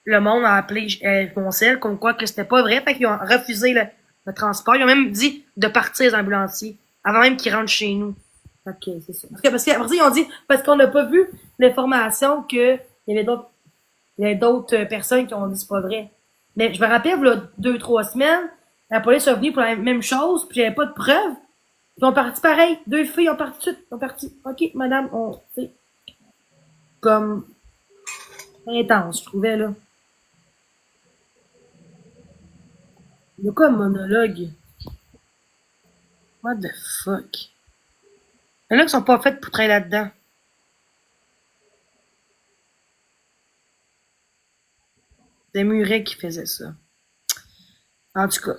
Le monde a appelé mon cell comme quoi que c'était pas vrai. Fait qu'ils ont refusé le transport. Ils ont même dit de partir les ambulanciers avant même qu'ils rentrent chez nous. Ok, c'est ça. Parce qu'après ça, ils ont dit, parce qu'on n'a pas vu l'information que il y avait d'autres personnes qui ont dit c'est pas vrai. Mais je me rappelle, là, 2-3 semaines, la police est venue pour la même chose, puis j'avais pas de preuves. Ils ont parti pareil. 2 filles ont parti tout de suite. Ils ont parti. Ok, madame, tu sais, comme, intense, je trouvais, là. Il y a quoi un monologue? What the fuck? Il y en a qui sont pas faites pour travailler là-dedans. C'est Muret qui faisait ça. En tout cas.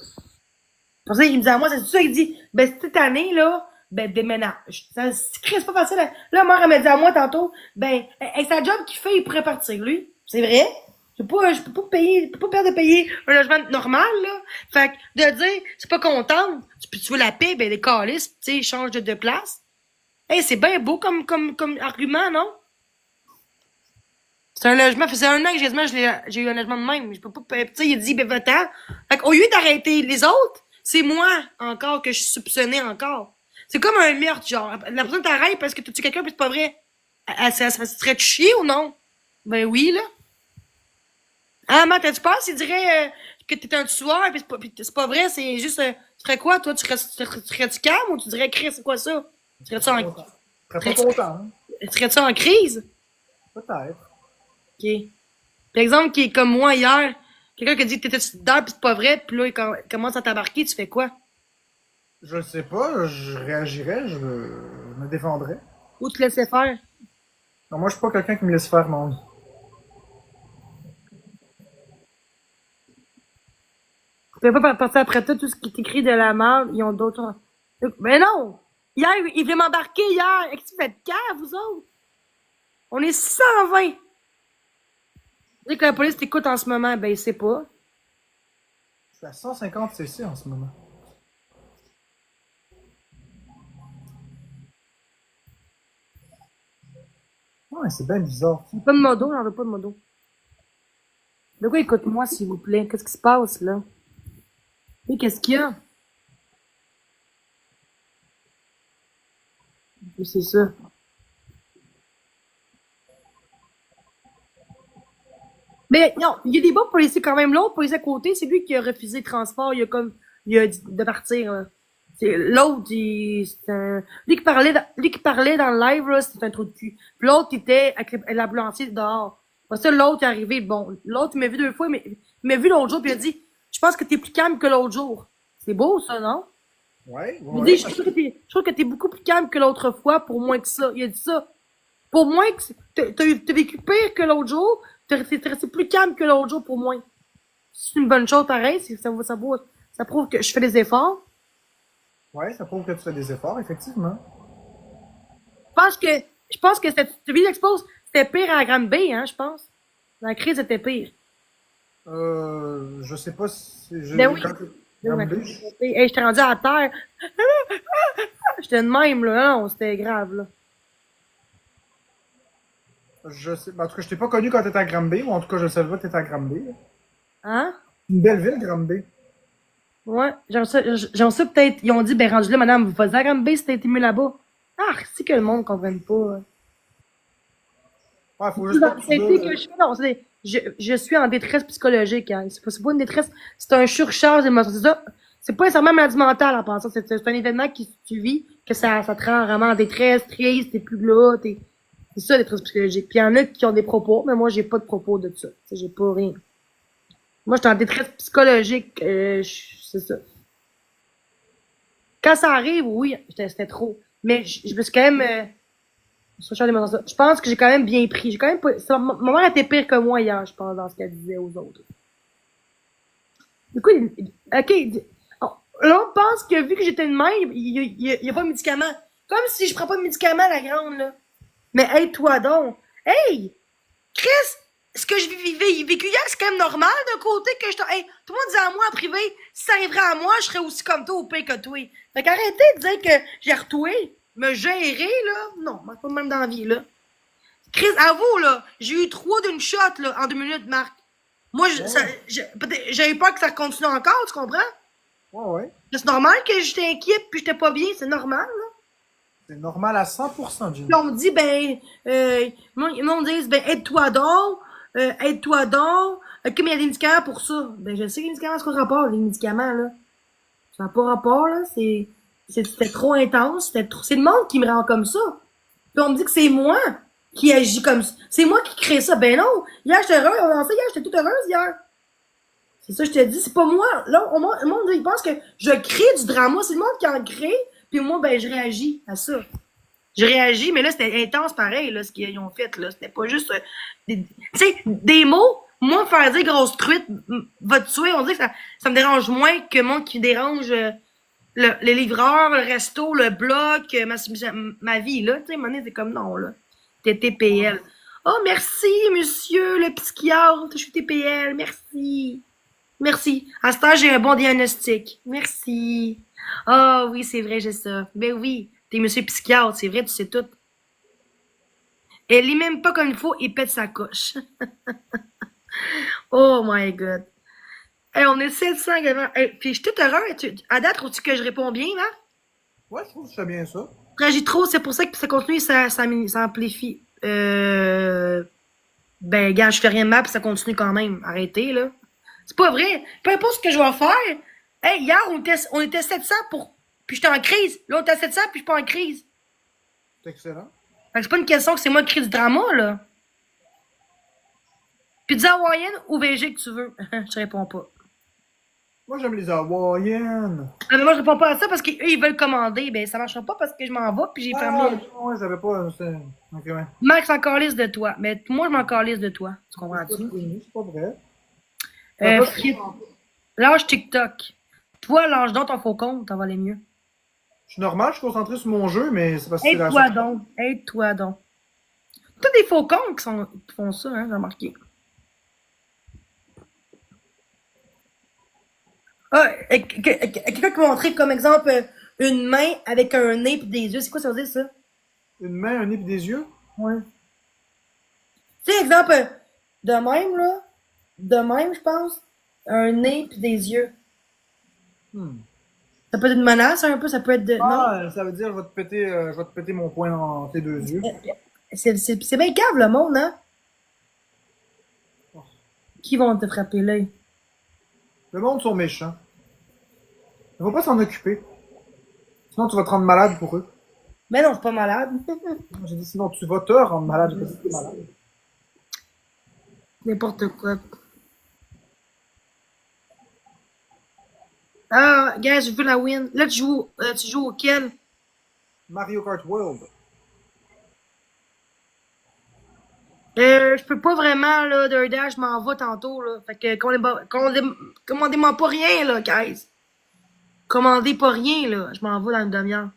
Pour ça, il me dit à moi, c'est tout ça, il dit, ben, cette année, là, ben, déménage. C'est pas facile. Là, mère, elle m'a dit à moi tantôt, ben, avec sa job qu'il fait, il pourrait partir, lui. C'est vrai. Je peux pas perdre de payer un logement normal, là. Fait que, de dire, c'est pas contente, tu veux la paix, ben, les calices, tu sais, change de place. Hey, c'est bien beau comme argument, non? C'est un logement, ça fait 1 an que j'ai eu un logement de même. Je peux pas, tu sais, il a dit, ben, va-t'en. Fait qu'au lieu d'arrêter les autres, c'est moi, encore, que je suis soupçonnée encore. C'est comme un meurtre, genre. La personne t'arrête parce que tu tues quelqu'un pis c'est pas vrai. Ça serait chier ou non? Ben oui, là. Ah, mais tu penses, il dirait que t'es un tueur pis c'est pas vrai, c'est juste, tu ferais quoi, toi? Tu serais-tu calme ou tu dirais, Chris, c'est quoi ça? Serais-tu en, Je serais pas content. Hein? serais-tu en crise? Peut-être. Ok. Par exemple, qui est comme moi hier, quelqu'un qui dit que t'étais suicidaire pis c'est pas vrai, pis là, il commence à t'embarquer, tu fais quoi? Je sais pas, je réagirais, je me défendrais. Ou te laisser faire? Non, moi, je suis pas quelqu'un qui me laisse faire mon. Tu peux pas passer après tout ce qui t'écrit de la merde, ils ont d'autres... Mais non! Hier, il voulait m'embarquer hier! Est-ce que tu faites de cœur, vous autres? On est 120! Dès que la police t'écoute en ce moment, ben, il sait pas. Je suis à 150 cc en ce moment. Ouais, c'est bien bizarre. Pas de modo, j'en veux pas de modo. De quoi écoute-moi, s'il vous plaît? Qu'est-ce qui se passe, là? Oui, qu'est-ce qu'il y a? C'est ça. Mais non, il y a des bons policiers quand même. L'autre policier à côté, c'est lui qui a refusé le transport. Il a dit de partir. Là. C'est l'autre, c'est un, lui qui parlait dans le live là, c'était un trou de cul. Puis l'autre il était avec l'ambulancier dehors. Après ça, l'autre est arrivé. Bon, l'autre il m'a vu 2 fois, mais il m'a vu l'autre jour puis il a dit, je pense que t'es plus calme que l'autre jour. C'est beau ça, non? Ouais, Il ouais. dit, je trouve que t'es beaucoup plus calme que l'autre fois pour moins que ça. Il a dit ça. Pour moins que t'as vécu pire que l'autre jour, t'es resté plus calme que l'autre jour pour moins. C'est une bonne chose pareil, ça prouve que je fais des efforts. Ouais, ça prouve que tu fais des efforts, effectivement. Je pense que cette vie d'expose, c'était pire à la Grande Bay, hein, je pense. La crise était pire. Je sais pas si j'ai Ben oui. Grande Bay. Hey, j'étais rendu à terre. J'étais de même, là. Non, c'était grave, là. Je sais, en tout cas, je t'ai pas connu quand t'étais à Granby, ou en tout cas, je savais pas que t'étais à Granby. Hein? Une belle ville, Granby. Ouais, j'aime ça peut-être. Ils ont dit, ben, rendu là, madame, vous faites à Granby si t'as été mieux là-bas. Ah, c'est que le monde ne comprenne pas. Ouais, faut juste pas que tu Que je fais, non, je suis en détresse psychologique, hein. C'est pas une détresse, c'est un surcharge d'émotions. C'est ça. C'est pas nécessairement maladie mentale en pensant. C'est un événement que tu vis, que ça te rend vraiment en détresse, triste, t'es plus là, c'est ça, détresse psychologique. Puis il y en a qui ont des propos, mais moi, j'ai pas de propos de ça. T'sais, j'ai pas rien. Moi, j'étais en détresse psychologique, c'est ça. Quand ça arrive, oui, c'était trop. Mais je me suis quand même, je pense que j'ai quand même bien pris. J'ai quand même pas, ma mère était pire que moi hier, je pense, dans ce qu'elle disait aux autres. Du coup, ok, là, on pense que vu que j'étais une mère, il y a pas de médicament. Comme si je prends pas de médicament, la grande, là. Mais aide-toi donc. Hey! Chris! Ce que je vivais vécu hier, c'est quand même normal d'un côté que je hey, tout le monde disait à moi en privé, si ça arriverait à moi, je serais aussi comme toi ou pire que toi. Fait qu'arrêtez de dire que j'ai retoué, me gérer, là. Non, pas même dans la vie, là. Chris, avoue, là, j'ai eu 3 d'une shot, là, en 2 minutes, Marc. Moi, j'ai eu peur que ça continue encore, tu comprends? Ouais. C'est normal que j'étais inquiète puis j'étais pas bien, c'est normal, là. C'est normal à 100%, Jimmy. Puis on me dit, ben, ils m'ont dit, ben, aide-toi donc, comme il y a des médicaments pour ça. Ben, je sais que les médicaments, c'est quoi rapport, les médicaments, là. Ça n'a pas rapport, là, c'était trop intense, c'est le monde qui me rend comme ça. Puis on me dit que c'est moi qui agis comme ça. C'est moi qui crée ça. Ben non, hier, j'étais heureuse, hier, j'étais toute heureuse, hier. C'est ça, je te dis, c'est pas moi. Là, le monde, il pense que je crée du drama, c'est le monde qui en crée, puis moi, ben, je réagis à ça. Je réagis, mais là, c'était intense pareil, là, ce qu'ils ont fait, là. C'était pas juste, tu sais, des mots, moi, me faire dire grosse truite, va te tuer, on dirait que ça me dérange moins que moi qui dérange les livreurs, le resto, le bloc, ma vie, là. Tu sais, à un moment donné, c'est comme non, là. T'es TPL. Oh, merci, monsieur le psychiatre, je suis TPL, merci. Merci. À ce temps, j'ai un bon diagnostic. Merci. Ah oui, c'est vrai, j'ai ça. Ben oui. T'es monsieur psychiatre, c'est vrai, tu sais tout. Elle lit même pas comme il faut, il pète sa coche. Oh my god. Hey, on est 700 également. Hey, puis je suis toute heureuse. À date, trouves-tu que je réponds bien, là? Ouais, je trouve que je fais bien ça. Réagis trop, c'est pour ça que ça continue, ça amplifie. Ben, gars, je fais rien de mal, puis ça continue quand même. Arrêtez, là. C'est pas vrai. Peu importe ce que je vais faire. Hey, hier, on était 700 puis j'étais en crise. Là, on était à 700 puis je suis pas en crise. C'est excellent. Fait que c'est pas une question que c'est moi qui crée du drama, là. Pizza hawaïenne ou VG que tu veux? Je réponds pas. Moi, j'aime les hawaïennes. Ah, mais moi, je réponds pas à ça parce qu'eux, ils veulent commander. Ben, ça marchera pas parce que je m'en vais puis j'ai fermé. Ouais, j'avais pas. Ok, ouais. Max s'en calisse de toi. Mais moi, je m'en calisse de toi. Tu comprends-tu? C'est pas vrai. Lâche TikTok. Toi, lâche donc ton faux compte, ça va aller mieux. Je suis normal, je suis concentré sur mon jeu, mais c'est parce que c'est la Aide-toi donc. Aide-toi donc. T'as des faux comptes qui font ça, hein, j'ai remarqué. Ah, quelqu'un qui m'a montré comme exemple une main avec un nez et des yeux. C'est quoi ça veut dire, ça? Une main, un nez et des yeux? Ouais. Tu sais, exemple, de même, là. De même, je pense. Un nez et des yeux. Ça peut être une menace, un peu, ça peut être de... Non? Ça veut dire, je vais te péter mon poing dans tes deux yeux. C'est bien cave, le monde, hein? Qui vont te frapper l'œil? Le monde sont méchants. Il faut pas s'en occuper. Sinon, tu vas te rendre malade pour eux. Mais non, c'est pas malade. J'ai dit, sinon, tu vas te rendre malade. J'ai pas dit que t'es malade. N'importe quoi. Ah, gars, je veux la win. Là, tu joues auquel? Mario Kart World. Je peux pas vraiment, là, d'un dash, je m'en vais tantôt, là. Fait que, commandez-moi pas rien, là, guys. Commandez pas rien, là. Je m'en vais dans une demi-heure.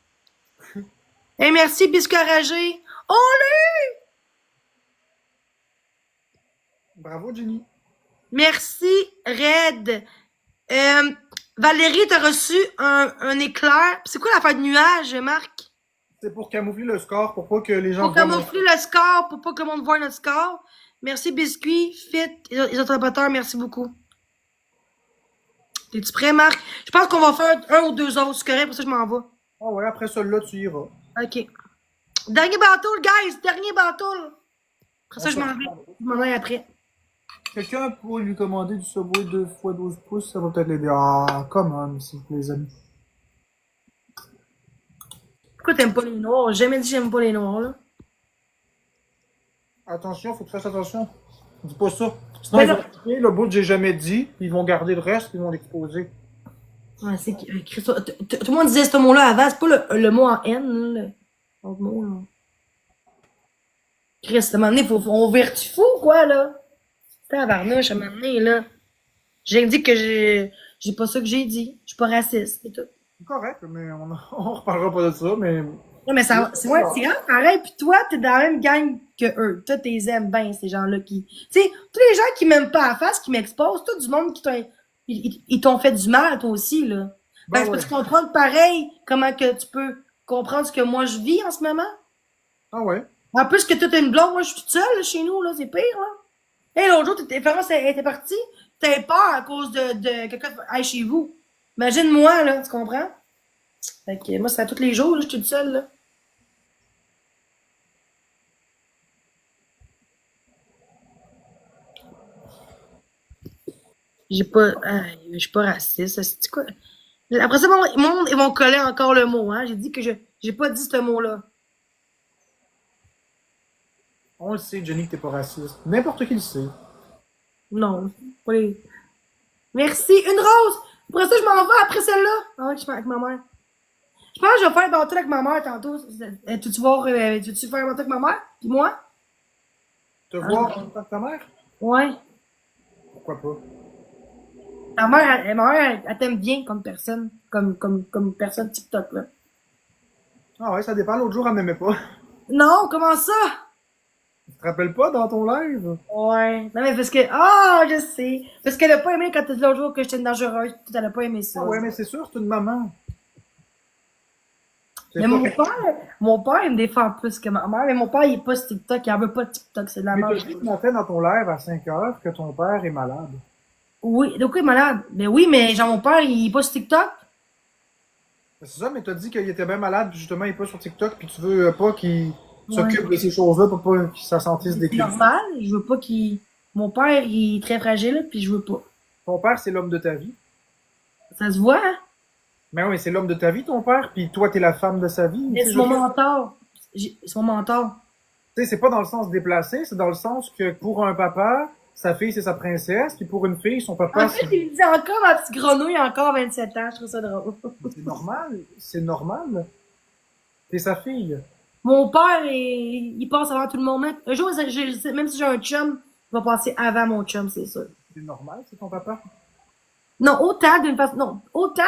Hey, merci, Biscuit Enragé. Oh, là! Bravo, Jenny. Merci, Red. Valérie, t'as reçu un éclair. C'est quoi l'affaire de nuage, Marc? C'est pour camoufler le score, pour pas que les gens Pour camoufler le score, pour pas que le monde voit notre score. Merci, Biscuit, Fit, les autres rapporteurs, merci beaucoup. T'es-tu prêt, Marc? Je pense qu'on va faire un ou deux autres, c'est correct, pour ça je m'en vais. Ah ouais, après celui-là, tu iras. OK. Dernier bateau, guys! Dernier bateau! Après ça, je m'en vais. Je m'en vais après. Quelqu'un pour lui commander du Subway 2x12 pouces, ça va peut-être l'aider. Ah, come on, s'il vous plaît, les amis. Pourquoi t'aimes pas les noirs? J'ai jamais dit que j'aime pas les noirs, là. Attention, faut que tu fasses attention. Dis pas ça. Sinon, ils vont couper le bout que j'ai jamais dit, puis ils vont garder le reste, puis ils vont l'exposer. Ouais, c'est que tout le monde disait ce mot-là avant, c'est pas le mot en N, là. L'autre mot, là. Chris, à un moment donné, on vire-tu fou, quoi, là? Tabarnouche, à un moment donné, là. J'ai dit que j'ai pas ça que j'ai dit. Je suis pas raciste, et tout. C'est correct, mais on reparlera pas de ça, mais... Non, mais c'est grave pareil. Puis toi, t'es dans la même gang que eux. Toi, t'es aimes bien, ces gens-là qui... Tu sais, tous les gens qui m'aiment pas à la face, qui m'exposent, tout du monde qui ils t'ont fait du mal, toi aussi, là. Ben Ben, ouais. peux-tu comprendre pareil comment que tu peux comprendre ce que moi je vis en ce moment? Ah ouais. En plus que toi, t'es une blonde, moi, je suis toute seule, là, chez nous, là, c'est pire, là. Hey, l'autre jour, Florence, elle était partie, t'avais peur à cause de quelqu'un aille chez vous. Imagine-moi, là, tu comprends? Fait que moi, c'est à tous les jours, là, je suis toute seule, là. Je suis pas raciste, c'est quoi? Après ça, ils vont coller encore le mot, hein. J'ai dit que j'ai pas dit ce mot-là. On le sait, Jenny, que t'es pas raciste. N'importe qui le sait. Non, pas les... Merci, une rose! Après ça, je m'en vais après celle-là. Ah ouais, je fais avec ma mère. Je pense que je vais faire un bateau avec ma mère tantôt. Tu faire un bateau avec ma mère? Puis moi? Te voir en tant que ta mère? Ouais. Pourquoi pas? Ma mère, elle t'aime bien comme personne. Comme personne TikTok, là. Ah ouais, ça dépend. L'autre jour, elle m'aimait pas. Non, comment ça? Tu te rappelles pas dans ton live? Ouais. Non, mais parce que, ah, je sais. Parce qu'elle a pas aimé quand t'as dit l'autre jour que j'étais une dangereuse. Elle a pas aimé ça. Ah ouais, mais c'est sûr, c'est une maman. C'est Mais pas- mon père, il me défend plus que ma mère. Mais mon père, il est pas sur TikTok. Il en veut pas de TikTok. C'est de la Mais merde. t'as dit ce matin dans ton live à 5 heures que ton père est malade. Oui, donc il est malade. Mais oui, mais genre, mon père, il est pas sur TikTok. C'est ça, mais t'as dit qu'il était bien malade, puis justement, il est pas sur TikTok, puis tu veux pas qu'il Ouais. s'occupe de ces choses-là pour pas que sa santé se C'est décline. normal. Je veux pas qu'il... Mon père, il est très fragile, puis je veux pas. Ton père, c'est l'homme de ta vie. Ça se voit, hein? Mais oui, c'est l'homme de ta vie, ton père, puis toi, t'es la femme de sa vie. Mais Tu sais, c'est mon mentor. C'est mon mentor. tu sais, c'est pas dans le sens déplacé, c'est dans le sens que pour un papa, sa fille, c'est sa princesse, puis pour une fille, son papa, En fait, il me dit encore ma petite grenouille, encore 27 ans. Je trouve ça drôle. c'est normal. C'est normal. T'es sa fille. Mon père, il passe avant tout le monde. Un jour, même si j'ai un chum, il va passer avant mon chum, c'est sûr. C'est normal, c'est ton papa. Non, autant d'une façon... Non, autant,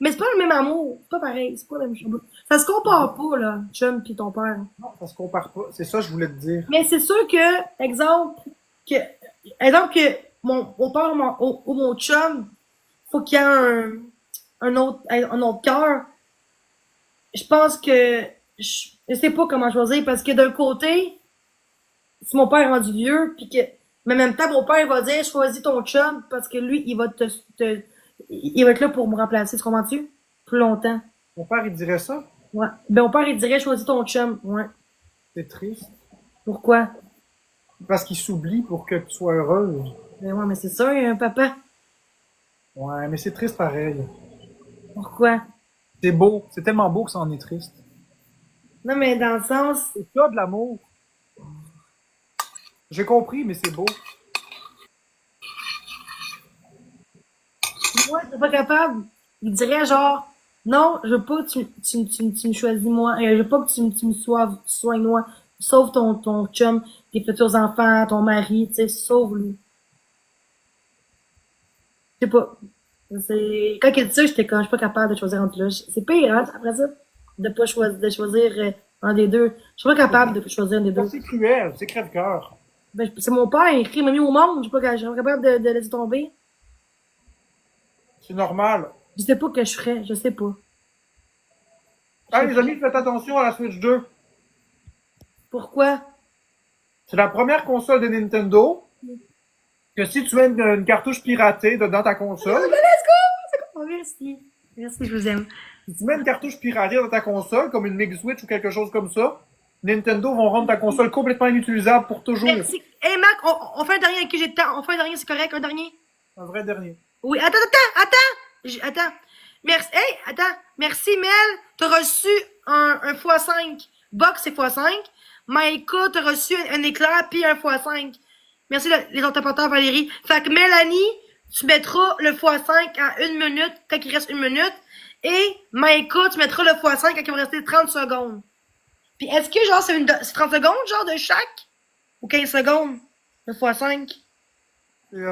mais c'est pas le même amour. C'est pas pareil, c'est pas la même chose. Ça se compare pas, là, chum pis ton père. Non, ça se compare pas. C'est ça que je voulais te dire. Mais c'est sûr que, que mon père ou mon chum, faut qu'il y ait un autre cœur. Je pense que, je sais pas comment choisir, parce que d'un côté, si mon père est rendu vieux, puis que, mais en même temps, mon père va dire, choisis ton chum, parce que lui, il va il va être là pour me remplacer, tu comprends-tu? plus longtemps. Mon père, il dirait ça. Ouais. Ben, mon père, il dirait choisis ton chum. Ouais. C'est triste. Pourquoi? Parce qu'il s'oublie pour que tu sois heureuse. Ben ouais, mais c'est ça, un papa. Ouais, mais c'est triste pareil. Pourquoi? C'est beau. C'est tellement beau que ça en est triste. Non, mais dans le sens. C'est ça de l'amour. J'ai compris, mais c'est beau. Moi, je suis pas capable. Il dirait genre, non, je veux pas que tu me choisis moi. Je veux pas que tu me soignes moi. Sauve ton chum, tes futurs enfants, ton mari, tu sais, sauve-lui. Je sais pas. C'est, quand il dit ça, j'étais comme, je suis pas capable de choisir entre là. C'est pire, hein, après ça, de choisir un des deux. Je suis pas capable de choisir un des deux. C'est cruel, c'est crève-cœur. Ben, c'est mon père, il écrit, m'a mis au monde, je suis pas capable de laisser tomber. C'est normal. Je sais pas ce que je ferais, je sais pas. Ah, les amis, faites attention à la Switch 2. Pourquoi? C'est la première console de Nintendo que si tu mets une cartouche piratée dans ta console, Oh, merci. Merci, je vous aime. si tu mets une cartouche piratée dans ta console, comme une Mega Switch ou quelque chose comme ça, Nintendo vont rendre ta console complètement inutilisable pour toujours. Merci. Hey, Mac, on fait un dernier avec qui j'ai de temps. On fait un dernier, c'est correct, un dernier? Un vrai dernier. Oui, attends. Attends. Merci, hey, attends. Merci, Mel. T'as reçu un x5. Box, c'est x5. Maïka, t'as reçu un éclair puis un x5. Merci, les entrepreneurs, Valérie. Fait que Mélanie, tu mettras le x5 en 1 minute, quand il reste 1 minute. Et Maïka, tu mettras le x5 quand il va rester 30 secondes. Puis est-ce que, genre, c'est 30 secondes, genre, de chaque? Ou 15 secondes? Le x5? Et,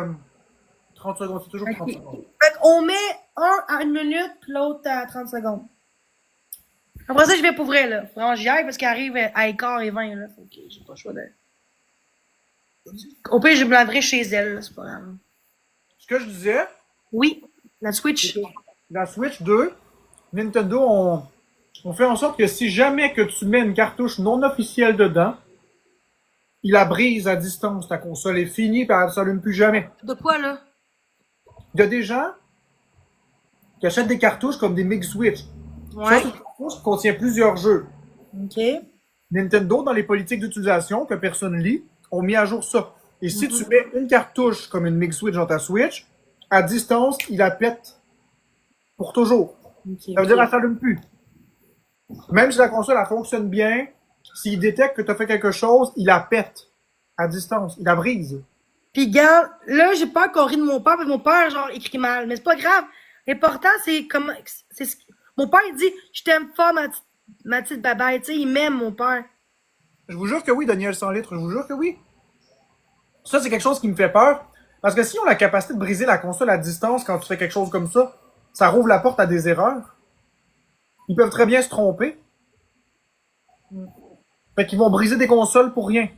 30 secondes, c'est toujours 30 secondes. Fait qu'on met un à 1 minute, puis l'autre à 30 secondes. Après ça, je vais pour vrai, là. Vraiment, j'y aille parce qu'il arrive à 15h20, là. Fait que j'ai pas le choix de... Au pire, je me laverai chez elle, là. C'est pas grave. Ce que je disais, Oui, la Switch. la Switch 2, Nintendo on fait en sorte que si jamais que tu mets une cartouche non officielle dedans, il la brise à distance, ta console est finie, puis elle ne s'allume plus jamais. De quoi, là? Il y a des gens qui achètent des cartouches comme des Mix Switch. Ouais. Ça, c'est une cartouche qui contient plusieurs jeux. OK. Nintendo, dans les politiques d'utilisation que personne lit, ont mis à jour ça. Et si tu mets une cartouche comme une Mix Switch dans ta Switch, à distance, il la pète. Pour toujours. Okay, Ça veut dire qu'elle ne s'allume plus. Même si la console elle fonctionne bien, s'il détecte que tu as fait quelque chose, il la pète. À distance. Il la brise. Puis, regarde, là, j'ai pas encore ri de mon père, parce que mon père, genre, écrit mal. Mais c'est pas grave. L'important, c'est comme... Mon père, il dit, je t'aime fort, ma petite babaye. Tu sais, il m'aime, mon père. Je vous jure que oui, Daniel 100 litres. Je vous jure que oui. Ça, c'est quelque chose qui me fait peur. Parce que si on a la capacité de briser la console à distance quand tu fais quelque chose comme ça rouvre la porte à des erreurs. Ils peuvent très bien se tromper. Fait qu'ils vont briser des consoles pour rien.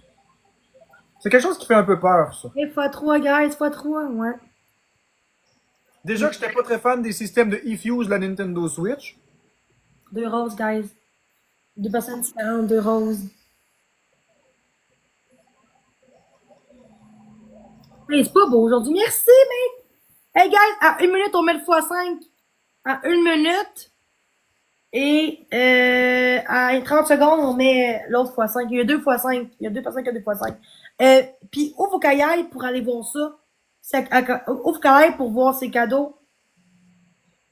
C'est quelque chose qui fait un peu peur, ça. Et x3, guys, x3, ouais. Déjà que j'étais pas très fan des systèmes de eFuse de la Nintendo Switch. 2 roses, guys. 2 personnes différentes, 2 roses. Hey, c'est pas beau aujourd'hui. Merci, mec! Hey, guys, à 1 minute, on met le x5. À 1 minute. Et à 30 secondes, on met l'autre x5. Il y a 2 x5. Il y a 2 personnes qui ont 2 x5. Puis, où faut qu'elle aille pour aller voir ça? Où faut qu'elle aille pour voir ses cadeaux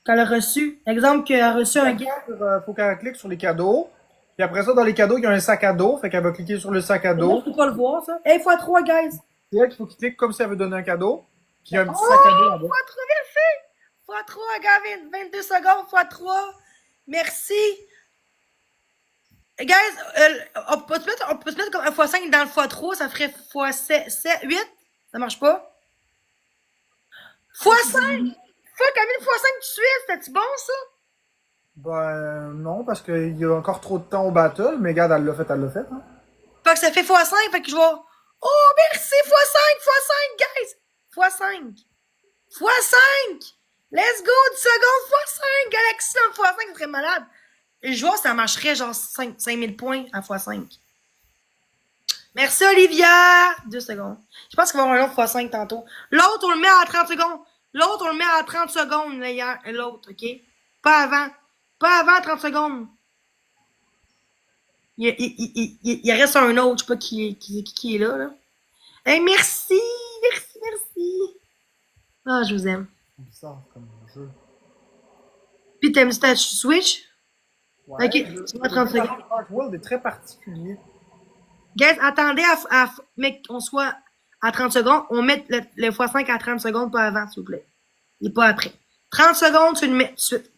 qu'elle a reçus? Exemple, qu'elle a reçu un gars. Faut qu'elle clique sur les cadeaux. Puis après ça, dans les cadeaux, il y a un sac à dos. Fait qu'elle va cliquer sur le sac à dos. Je peux pas le voir, ça. Hey, x3, guys. C'est elle qu'il faut qu'il clique comme si elle veut donner un cadeau. Puis il y a un petit sac à dos en bas. x3, merci. x3, Gavin. 22 secondes, x3. Merci. Guys, on peut se mettre comme un x5 dans le x3, ça ferait x7, 8. Ça marche pas? x5! Fuck, elle a mis le x5 tout de suite. C'était-tu bon, ça? Ben, non, parce qu'il y a encore trop de temps au battle. Mais regarde, elle l'a fait, hein. Fait que ça fait x5, fait que je vais... Oh, merci, x5, guys! x5! x5! Let's go, 10 secondes, x5! Galaxy en x5, ça serait malade. Et je vois ça marcherait genre 5000 points à x5. Merci, Olivia! 2 secondes. Je pense qu'il va y avoir un autre x5 tantôt. L'autre, on le met à 30 secondes. L'autre, on le met à 30 secondes, l'autre, OK? Pas avant. Pas avant 30 secondes. Il reste un autre, je sais pas qui est là, là. Hey, merci! Merci, merci! Ah, je vous aime. C'est bizarre comme jeu. Puis t'aimes ça, tu switch? Ouais, Ok, tu vas 30 secondes. Dark World est très particulier. Guys, attendez mais qu'on soit à 30 secondes. On met le x5 à 30 secondes, pas avant, s'il vous plaît. Et pas après. 30 secondes, tu le mets tout de suite.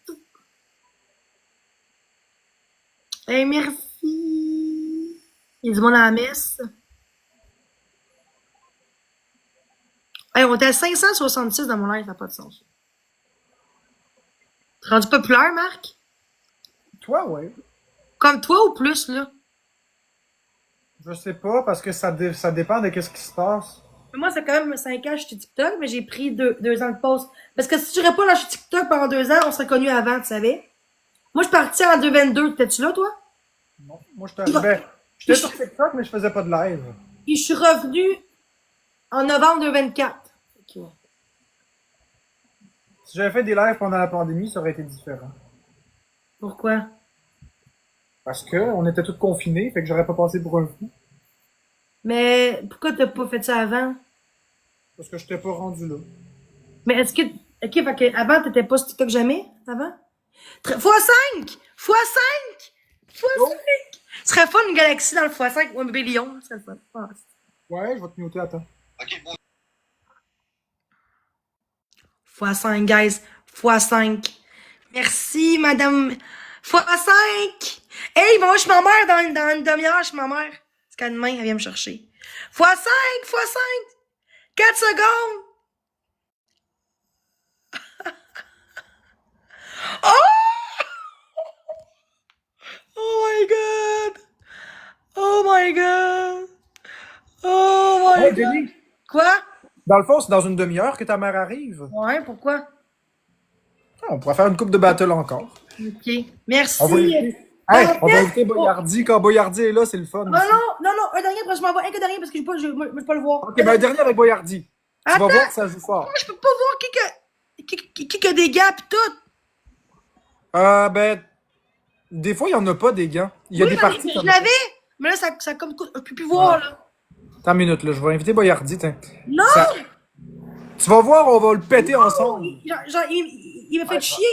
Hey, merci! Il y a du monde à la messe. Hey, on était à 566 dans mon live, ça n'a pas de sens. T'es rendu populaire, Marc? Toi, ouais. Comme toi ou plus, là? Je sais pas, parce que ça dépend de qu'est-ce qui se passe. Moi, c'est quand même 5 ans, je suis TikTok, mais j'ai pris 2 ans de pause. Parce que si tu serais pas là, je suis TikTok pendant 2 ans, on serait connus avant, tu savais? Moi, je suis partie en 2022. T'étais-tu là, toi? Non, moi, j'étais sur TikTok, mais je faisais pas de live. Puis je suis revenue en novembre 2024. Okay. Si j'avais fait des lives pendant la pandémie, ça aurait été différent. Pourquoi? Parce que on était tous confinés, fait que j'aurais pas passé pour un fou. Mais pourquoi t'as pas fait ça avant? Parce que j'étais pas rendu là. Mais est-ce que... Ok, fait que avant, t'étais pas sur TikTok jamais? Avant? x5! x5! x5! Ce serait fun une galaxie dans le x5 ou un bébé lion. Ce serait le fun. Ah, Ouais, je vais te muter, attends. x5, guys. x5. Merci, madame. x5! Hey, bon, je suis ma mère dans une demi-heure, je suis ma mère. Parce qu'à demain, elle vient me chercher. x5, x5! 4 secondes! Oh! Oh my god! Oh my god! Oh my Hey, god! Denis, Quoi? dans le fond, c'est dans une demi-heure que ta mère arrive. Ouais, pourquoi? Ah, on pourrait faire une coupe de battle encore. Ok. Merci. On va éviter, on va éviter Boyardi. Quand Boyardi est là, c'est le fun. Non, aussi. non, un dernier, après je m'en vais. Un dernier parce que je peux pas le voir. Ok, ben un dernier avec Boyardi. Tu vas voir que ça joue fort. Je peux pas voir qui a des gars pis tout. Ben, des fois, il y en a pas des gants. Il y a Oui, des mais parties je comme l'avais, mais là, ça comme, je peux plus voir, là. Attends une minute, là, je vais inviter Boyardi, tiens. Non! Tu vas voir, on va le péter ensemble. Genre, il m'a fait chier.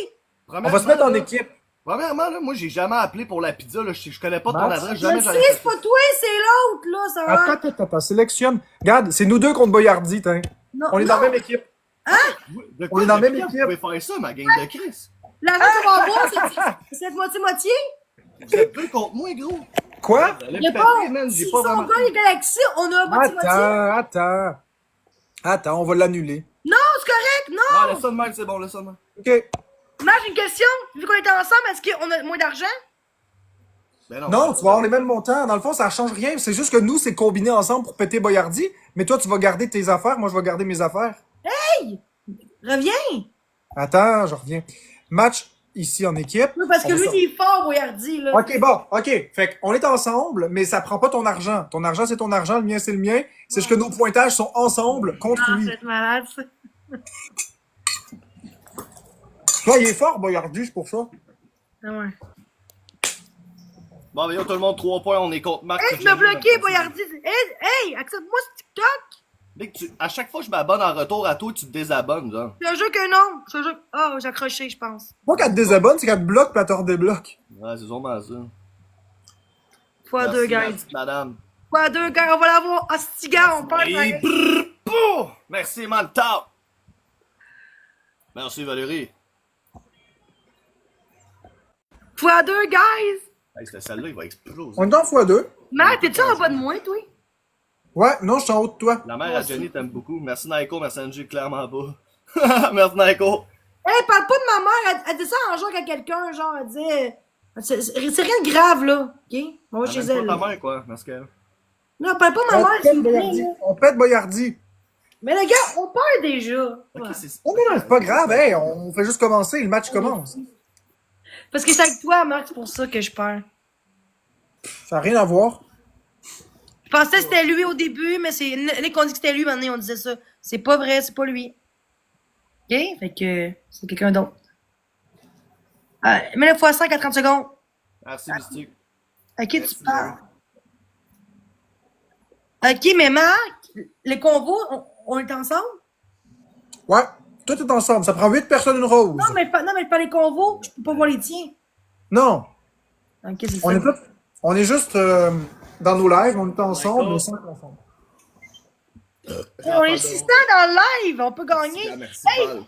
On va se mettre en équipe. Premièrement, là, moi, j'ai jamais appelé pour la pizza, là. Je connais pas ton Max? adresse, Je jamais le j'aurais sais, fait c'est pas toi, c'est l'autre, là, ça va. Attends, sélectionne. Regarde, c'est nous deux contre Boyardi, tiens. Non, On est dans la même équipe. De On est dans la même depuis quand équipe. Vous pouvez faire ça, ma gang de Chris. l'argent qu'on va avoir, c'est moitié-moitié. Vous êtes deux contre moi, gros. Quoi? Vous allez Il y a me pas, péter, man, j'ai si pas on vraiment... gagne les galaxies, on a moitié-moitié. Attends, on va l'annuler. Non, c'est correct, non. Non, laisse ça de même, c'est bon, laisse ça de même. Ok. Moi, j'ai une question. Vu qu'on était ensemble, est-ce qu'on a moins d'argent? Ben Non, tu vas avoir les mêmes montants. Dans le fond, ça change rien. C'est juste que nous, c'est combiné ensemble pour péter Boyardi. Mais toi, tu vas garder tes affaires. Moi, je vais garder mes affaires. Reviens. Attends, je reviens. Match ici en équipe. Oui, parce que On va lui, sortir. il est fort, Boyardi, là. Ok, bon, ok. Fait qu'on est ensemble, mais ça prend pas ton argent. Ton argent, c'est ton argent, le mien, c'est le mien. C'est juste que nos pointages sont ensemble contre Ah, lui. vous êtes malade, ça. Toi, il est fort, Boyardi, c'est pour ça. Ah ouais. Bon, ben, yo, tout le monde, 3 points, on est contre Marc. Hey, tu m'as bloqué, Boyardi. Hey, accepte-moi sur TikTok. Mec, à chaque fois que je m'abonne en retour à toi, tu te désabonnes, genre. C'est un jeu que non. C'est un jeu. Oh, j'ai accroché, je pense. Moi, quand elle te désabonne, c'est qu'elle te bloque, puis elle te redébloque. Ouais, c'est sûrement ça. x2, Merci, ma guys. petite madame. x2, gars, on va l'avoir. Hostiga, on parle. Et brrr, pou! Merci, Manta. Merci, Valérie. x2, guys. Hey, cette salle-là, il va exploser. On est en x2. Matt, t'es-tu en bas de moi, toi? Ouais, non, je suis en haut de toi. La mère à Jenny t'aime beaucoup. Merci, Naiko. Merci, Angie. Clairement pas. Merci, Naiko. Hey, parle pas de ma mère. Elle dit ça en genre à quelqu'un, genre, elle dit. C'est rien de grave, là. Ok? On va chez elle. Pas là. ta mère, quoi. Merci, qu'elle. Non, parle pas de ma On mère, pète s'il vous plaît, Boyardi. là. On pète Boyardi. Mais les gars, on perd déjà. Ok, Ouais. c'est. Oh non, c'est pas grave, hey, on fait juste commencer, le match commence. Parce que c'est avec toi, Marc, c'est pour ça que je perds. Ça n'a rien à voir. Je pensais que c'était lui au début, mais c'est dès qu'on dit que c'était lui, maintenant on disait ça. C'est pas vrai, c'est pas lui. Ok? Fait que c'est quelqu'un d'autre. Mets le x5 à 30 secondes. Merci, Mystique. À qui tu Merci, parles? Ok, mais Marc, les convos, on est ensemble? Ouais, tout est ensemble. Ça prend 8 personnes une rose. Non, mais je parle des convos, je peux pas voir les tiens. Non, Ok, c'est on ça. est, on est juste dans nos lives, on est ensemble, D'accord. mais sans ensemble. On est 600 dans le live, on peut gagner. Merci, Hey! Val.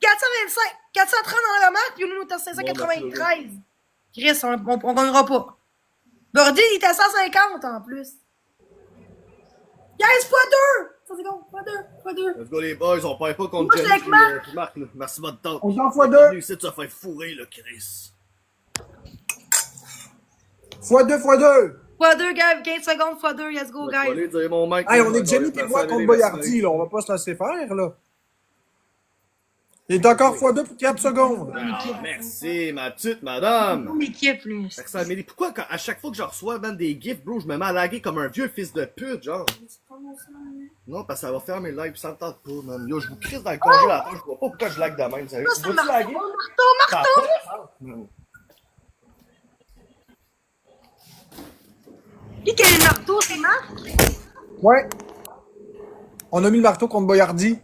425, 430 dans la marque, puis nous, on est à 593. Chris, on gagnera pas. Gordy, il est à 150 en plus. 15 fois 2! 100 secondes, fois 2, fois 2. Let's go, les boys, on perd pas Moi, contre je suis Jenny avec Marc. puis Marc, là. Merci de votre temps. On est en x2. Lui, ici, tu vas faire fourrer, là, Chris. x2, x2. Fois 2, gars, 15 secondes, fois 2, let's go, Je vais aller guys. dire mon mec. Hey, on est Jenny et moi contre Boyardi, là. On va pas se laisser faire, là. Il est encore x2 pour 4 secondes. Ah, merci, ma petite madame. Mon équipe, lui. Merci, Amélie. Pourquoi, à chaque fois que je reçois même des gifs, bro, je me mets à laguer comme un vieux fils de pute, genre? Non, parce que ça va faire mes lives, ça me tente pas, man. Yo, je vous crise dans le congélateur, je vois pas pourquoi je lag de même, sérieux. C'est Vas-tu laguer? Marteau! Man. Qui est le marteau, c'est Marc? Ouais. On a mis le marteau contre Boyardi.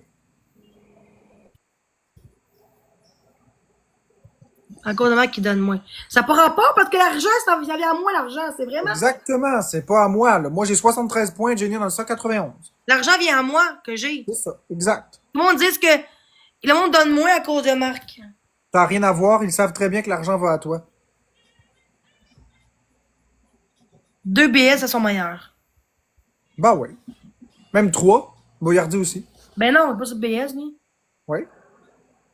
Encore de Marc qui donne moins. Ça n'a pas rapport parce que l'argent, ça vient à moi, l'argent, c'est vraiment. Exactement, c'est pas à moi, là. Moi, j'ai 73 points, Jenny dans le 191. L'argent vient à moi, que j'ai. C'est ça, exact. Tout le monde dit que le monde donne moins à cause de Marc. T'as rien à voir, ils savent très bien que l'argent va à toi. 2 BS, elles sont meilleures. Bah ouais. Même 3. Boyardi aussi. Ben non, pas sur BS, lui. Ouais.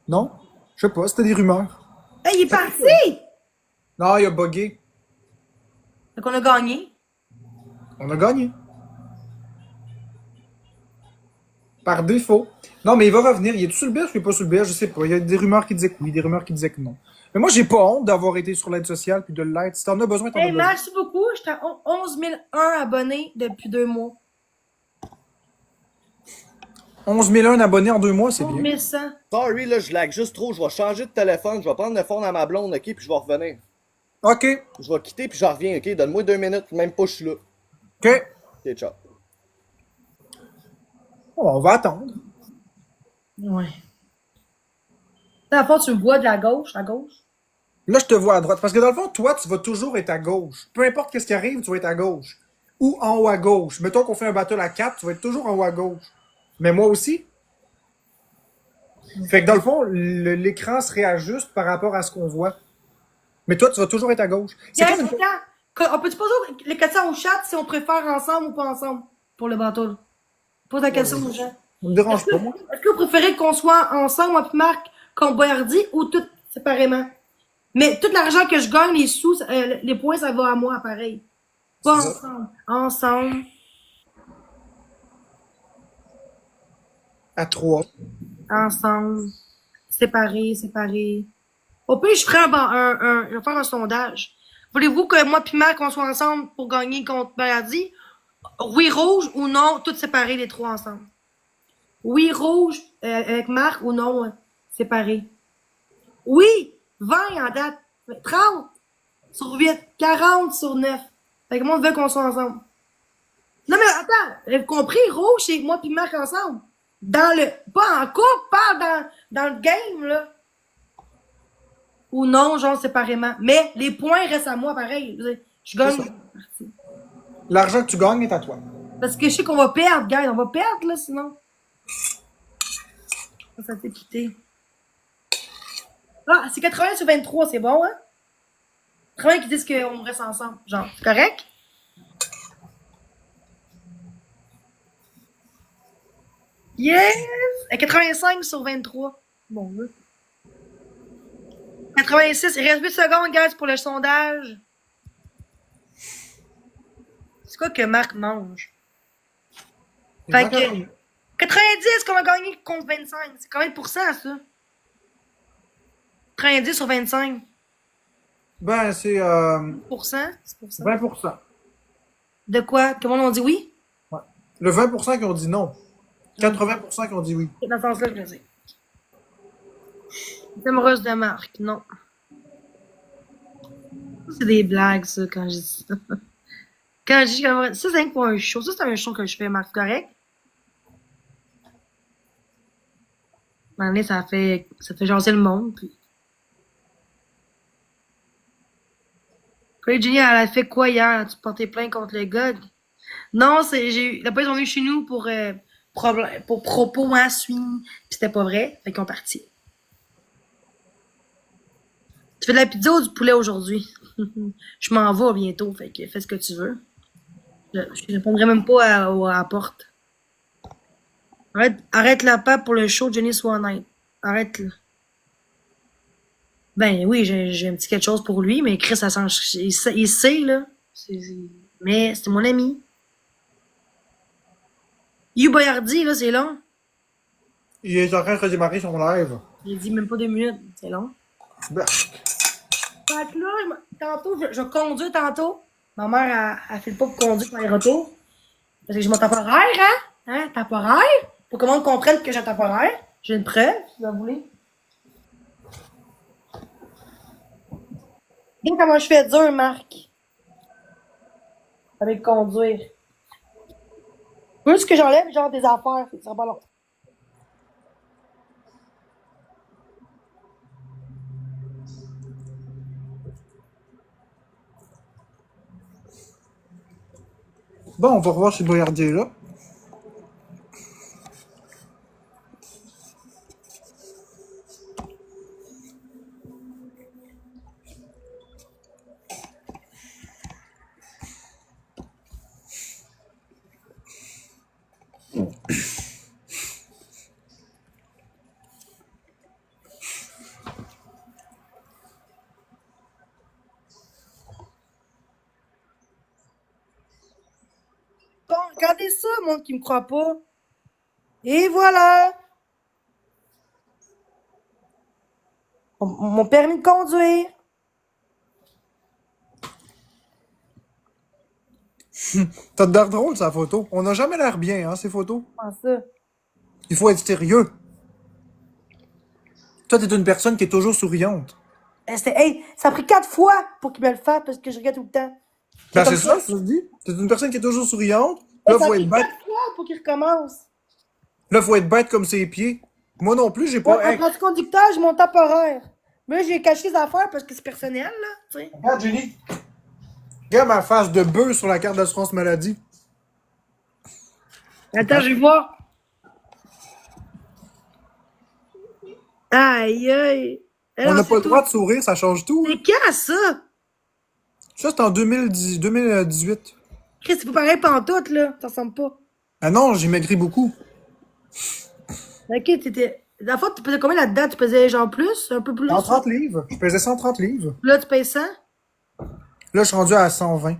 Non? Je sais pas, c'était des rumeurs. Hey, il est parti! Non, il a bugué. Donc on a gagné. On a gagné. Par défaut. Non, mais il va revenir. Il est sur le BS ou il est pas sur le BS? Je sais pas. Il y a des rumeurs qui disaient que oui, des rumeurs qui disaient que non. Mais moi, j'ai pas honte d'avoir été sur l'aide sociale puis de l'être. Si t'en as besoin, t'en as Hey, besoin. merci beaucoup. J'étais à 11 001 abonnés depuis 2 mois. 11 001 abonnés en 2 mois, c'est 11 bien. 100. Sorry, là, je lag juste trop. Je vais changer de téléphone. Je vais prendre le phone à ma blonde, ok? Puis je vais revenir. OK. Je vais quitter, puis je reviens, ok? Donne-moi 2 minutes. Même pas, je suis là. OK. Ok, ciao. Bon, on va attendre. Ouais. Dans le fond, tu me vois de la gauche, à gauche. Là, je te vois à droite. Parce que dans le fond, toi, tu vas toujours être à gauche. Peu importe qu'est-ce qui arrive, tu vas être à gauche. Ou en haut à gauche. Mettons qu'on fait un battle à 4, tu vas être toujours en haut à gauche. Mais moi aussi. Fait que dans le fond, l'écran se réajuste par rapport à ce qu'on voit. Mais toi, tu vas toujours être à gauche. C'est Guys, comme une... attends, on peut-tu poser les questions au chat si on préfère ensemble ou pas ensemble pour le bateau? Pose la question aux gens. Ça me dérange pas, moi. Est-ce que vous préférez qu'on soit ensemble, moi puis Marc, qu'on Boyardi ou tout séparément? Mais tout l'argent que je gagne, les sous, les points, ça va à moi, pareil. Pas C'est ça. ensemble. Ensemble. À 3. Ensemble. Séparés, séparés. Au pire, je ferai je vais faire un sondage. Voulez-vous que moi puis Marc, on soit ensemble pour gagner contre Boyardi? Oui, rouge ou non, toutes séparés, les trois ensemble. Oui, rouge avec Marc ou non, séparés. Oui, 20 en date. 30 sur 8. 40 sur 9. Fait que moi, je veux qu'on soit ensemble. Non, mais attends, vous avez compris, rouge, c'est moi puis Marc ensemble. Dans le, pas en couple, pas dans le game, là. Ou non, genre séparément. Mais les points restent à moi, pareil. Je gagne. C'est ça. L'argent que tu gagnes est à toi. Parce que je sais qu'on va perdre, gars. On va perdre, là, sinon. Ça s'est quitté. Ah, c'est 80 sur 23, c'est bon, hein? 80 qui disent qu'on reste ensemble. Genre, c'est correct? Yes! 85 sur 23. Bon, là. 86. Il reste 8 secondes, guys, pour le sondage. C'est quoi que Marc mange? Fait que 90 qu'on a gagné contre 25. C'est combien de pourcents, ça? 90 sur 25. Ben, c'est Pourcent? C'est pour ça. 20%. De quoi? Comment on dit oui? Ouais. Le 20% qui ont dit non. 80% qui ont dit oui. Dans ce sens-là, je veux dire. Je suis amoureuse de Marc, non. C'est des blagues, ça, quand je dis ça. Quand je dis que ça, c'est pour un show. Ça, c'est un show que je fais, Marc, correct? À un moment donné, ça fait jaser le monde, puis... Puis Jenny, elle a fait quoi hier? Tu portais plainte contre le gars? Non, la police sont venus chez nous pour propos à suivre, puis c'était pas vrai, fait qu'ils ont parti. Tu fais de la pizza ou du poulet aujourd'hui? Je m'en vais bientôt, fait que fais ce que tu veux. Je répondrai même pas à la porte. Arrête la pape pour le show, Jenny, sois honnête. Arrête là. Ben oui, j'ai un petit quelque chose pour lui, mais Chris, ça sent, il sait, là. Mais c'est mon ami. Hugh Boyardi, là, c'est long. Il est en train de redémarrer son live. J'ai dit même pas 2 minutes, c'est long. Bah. Fait que là, tantôt, je conduis tantôt. Ma mère, elle fait le pas pour conduire pour les retours. Parce que j'ai mon temporaire, hein? Hein? Temporaire? Pour que le monde comprenne que j'ai un temporaire. J'ai une preuve, si vous voulez. Regarde comment je fais dur, Marc. Avec conduire. Juste que j'enlève, genre, des affaires. Ça sera pas long. Bon, on va revoir si Boyardi est là. Bon, regardez ça, monde qui me croit pas. Et voilà! Mon permis de conduire. T'as de l'air drôle, sa photo. On n'a jamais l'air bien, hein, ces photos. Comment ça? Il faut être sérieux. Toi, t'es une personne qui est toujours souriante. Hey, ça a pris 4 fois pour qu'il me le fasse parce que je regarde tout le temps. Ben, comme c'est ça, je te dis. T'es une personne qui est toujours souriante. Hey, Là, ça a faut pris être bête. 4 fois pour qu'il recommence. Là, faut être bête comme ses pieds. Moi non plus, j'ai Ouais, pas. Hey, en du conducteur, j'ai mon temporaire. Mais là, j'ai caché les affaires parce que c'est personnel, là, tu sais. regarde, Jenny. Regarde ma face de bœuf sur la carte d'assurance maladie. Attends, je vais voir. Aïe, aïe. On n'a pas le droit de sourire, ça change tout. C'est quand, ça? Ça, c'est en 2018. Chris, c'est pas pareil pantoute, là. Ça ressemble pas. Ah non, j'ai maigri beaucoup. Ok, t'étais... La fois, tu pesais combien là-dedans? Tu pesais genre plus? Un peu plus? 130 livres. Je pesais 130 livres. Là, tu pèses 100? Là, je suis rendu à 120.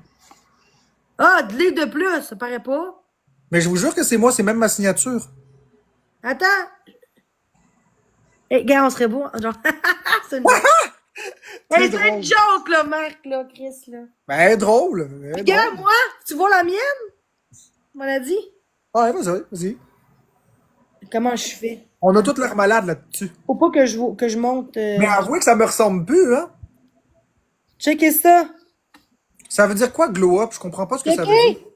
Ah, 10 livres de plus, ça paraît pas. Mais je vous jure que c'est moi, c'est même ma signature. Attends. Eh, gars, on serait beau. Genre, c'est une joke. Hey, c'est une joke, là, Marc, là, Chris, là. Ben, elle est drôle. Elle est Gars, drôle. moi, tu vois la mienne? Maladie? Ouais, vas-y, vas-y. Comment je fais? On a toutes l'air malades là-dessus. Faut pas que je monte. Mais avouez que ça me ressemble plus, hein. Checkez ça. Ça veut dire quoi, glow up? Je comprends pas ce que ça veut Checkez. dire.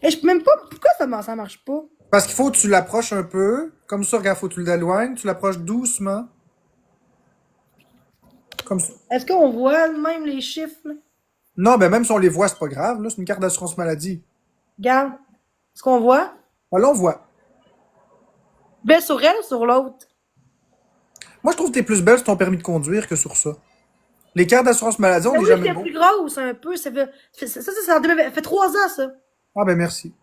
Et je peux même pas. Pourquoi ça marche pas? Parce qu'il faut que tu l'approches un peu. Comme ça, regarde, faut que tu l'éloignes. Tu l'approches doucement. Comme ça. Est-ce qu'on voit même les chiffres, là? Non, ben même si on les voit, c'est pas grave. Là, c'est une carte d'assurance maladie. Regarde. Est-ce qu'on voit? Ben, là, on voit. Ben, sur elle ou sur l'autre? Moi, je trouve que t'es plus belle sur ton permis de conduire que sur ça. Les cartes d'assurance maladie, on Ben n'est oui, jamais c'est beau. plus grosse un peu. Ça fait 3 ans, ça. Ah, ben merci.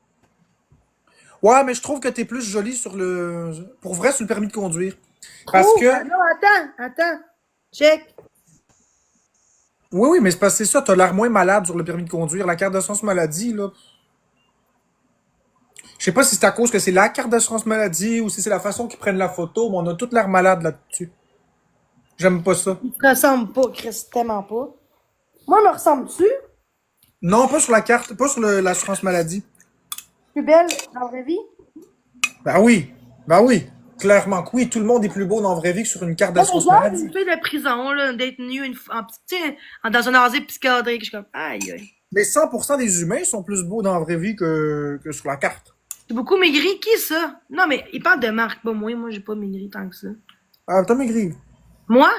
Ouais, mais je trouve que t'es plus jolie sur le... Pour vrai, sur le permis de conduire. Parce Oh, que... non, attends. Check. Oui, oui, mais c'est parce que c'est ça, t'as l'air moins malade sur le permis de conduire. La carte d'assurance maladie, là... Je sais pas si c'est à cause que c'est la carte d'assurance maladie ou si c'est la façon qu'ils prennent la photo, mais on a toute l'air malade là-dessus. J'aime pas ça. Il me ressemble pas, Chris, tellement pas. Moi, me ressemble-tu? Non, pas sur la carte, pas sur l'assurance maladie. Plus belle dans la vraie vie? Ben oui, Clairement que oui, tout le monde est plus beau dans la vraie vie que sur une carte Comme d'assurance genre, maladie. une fille de prison, là, une date nue, dans un asile psychiatrique. Je suis comme, aïe, aïe. Mais 100% des humains sont plus beaux dans la vraie vie que sur la carte. C'est beaucoup maigri. Qui, ça? Non, mais il parle de Marc, pas moi. Moi, j'ai pas maigri tant que ça. Ah, t'as maigri. Moi?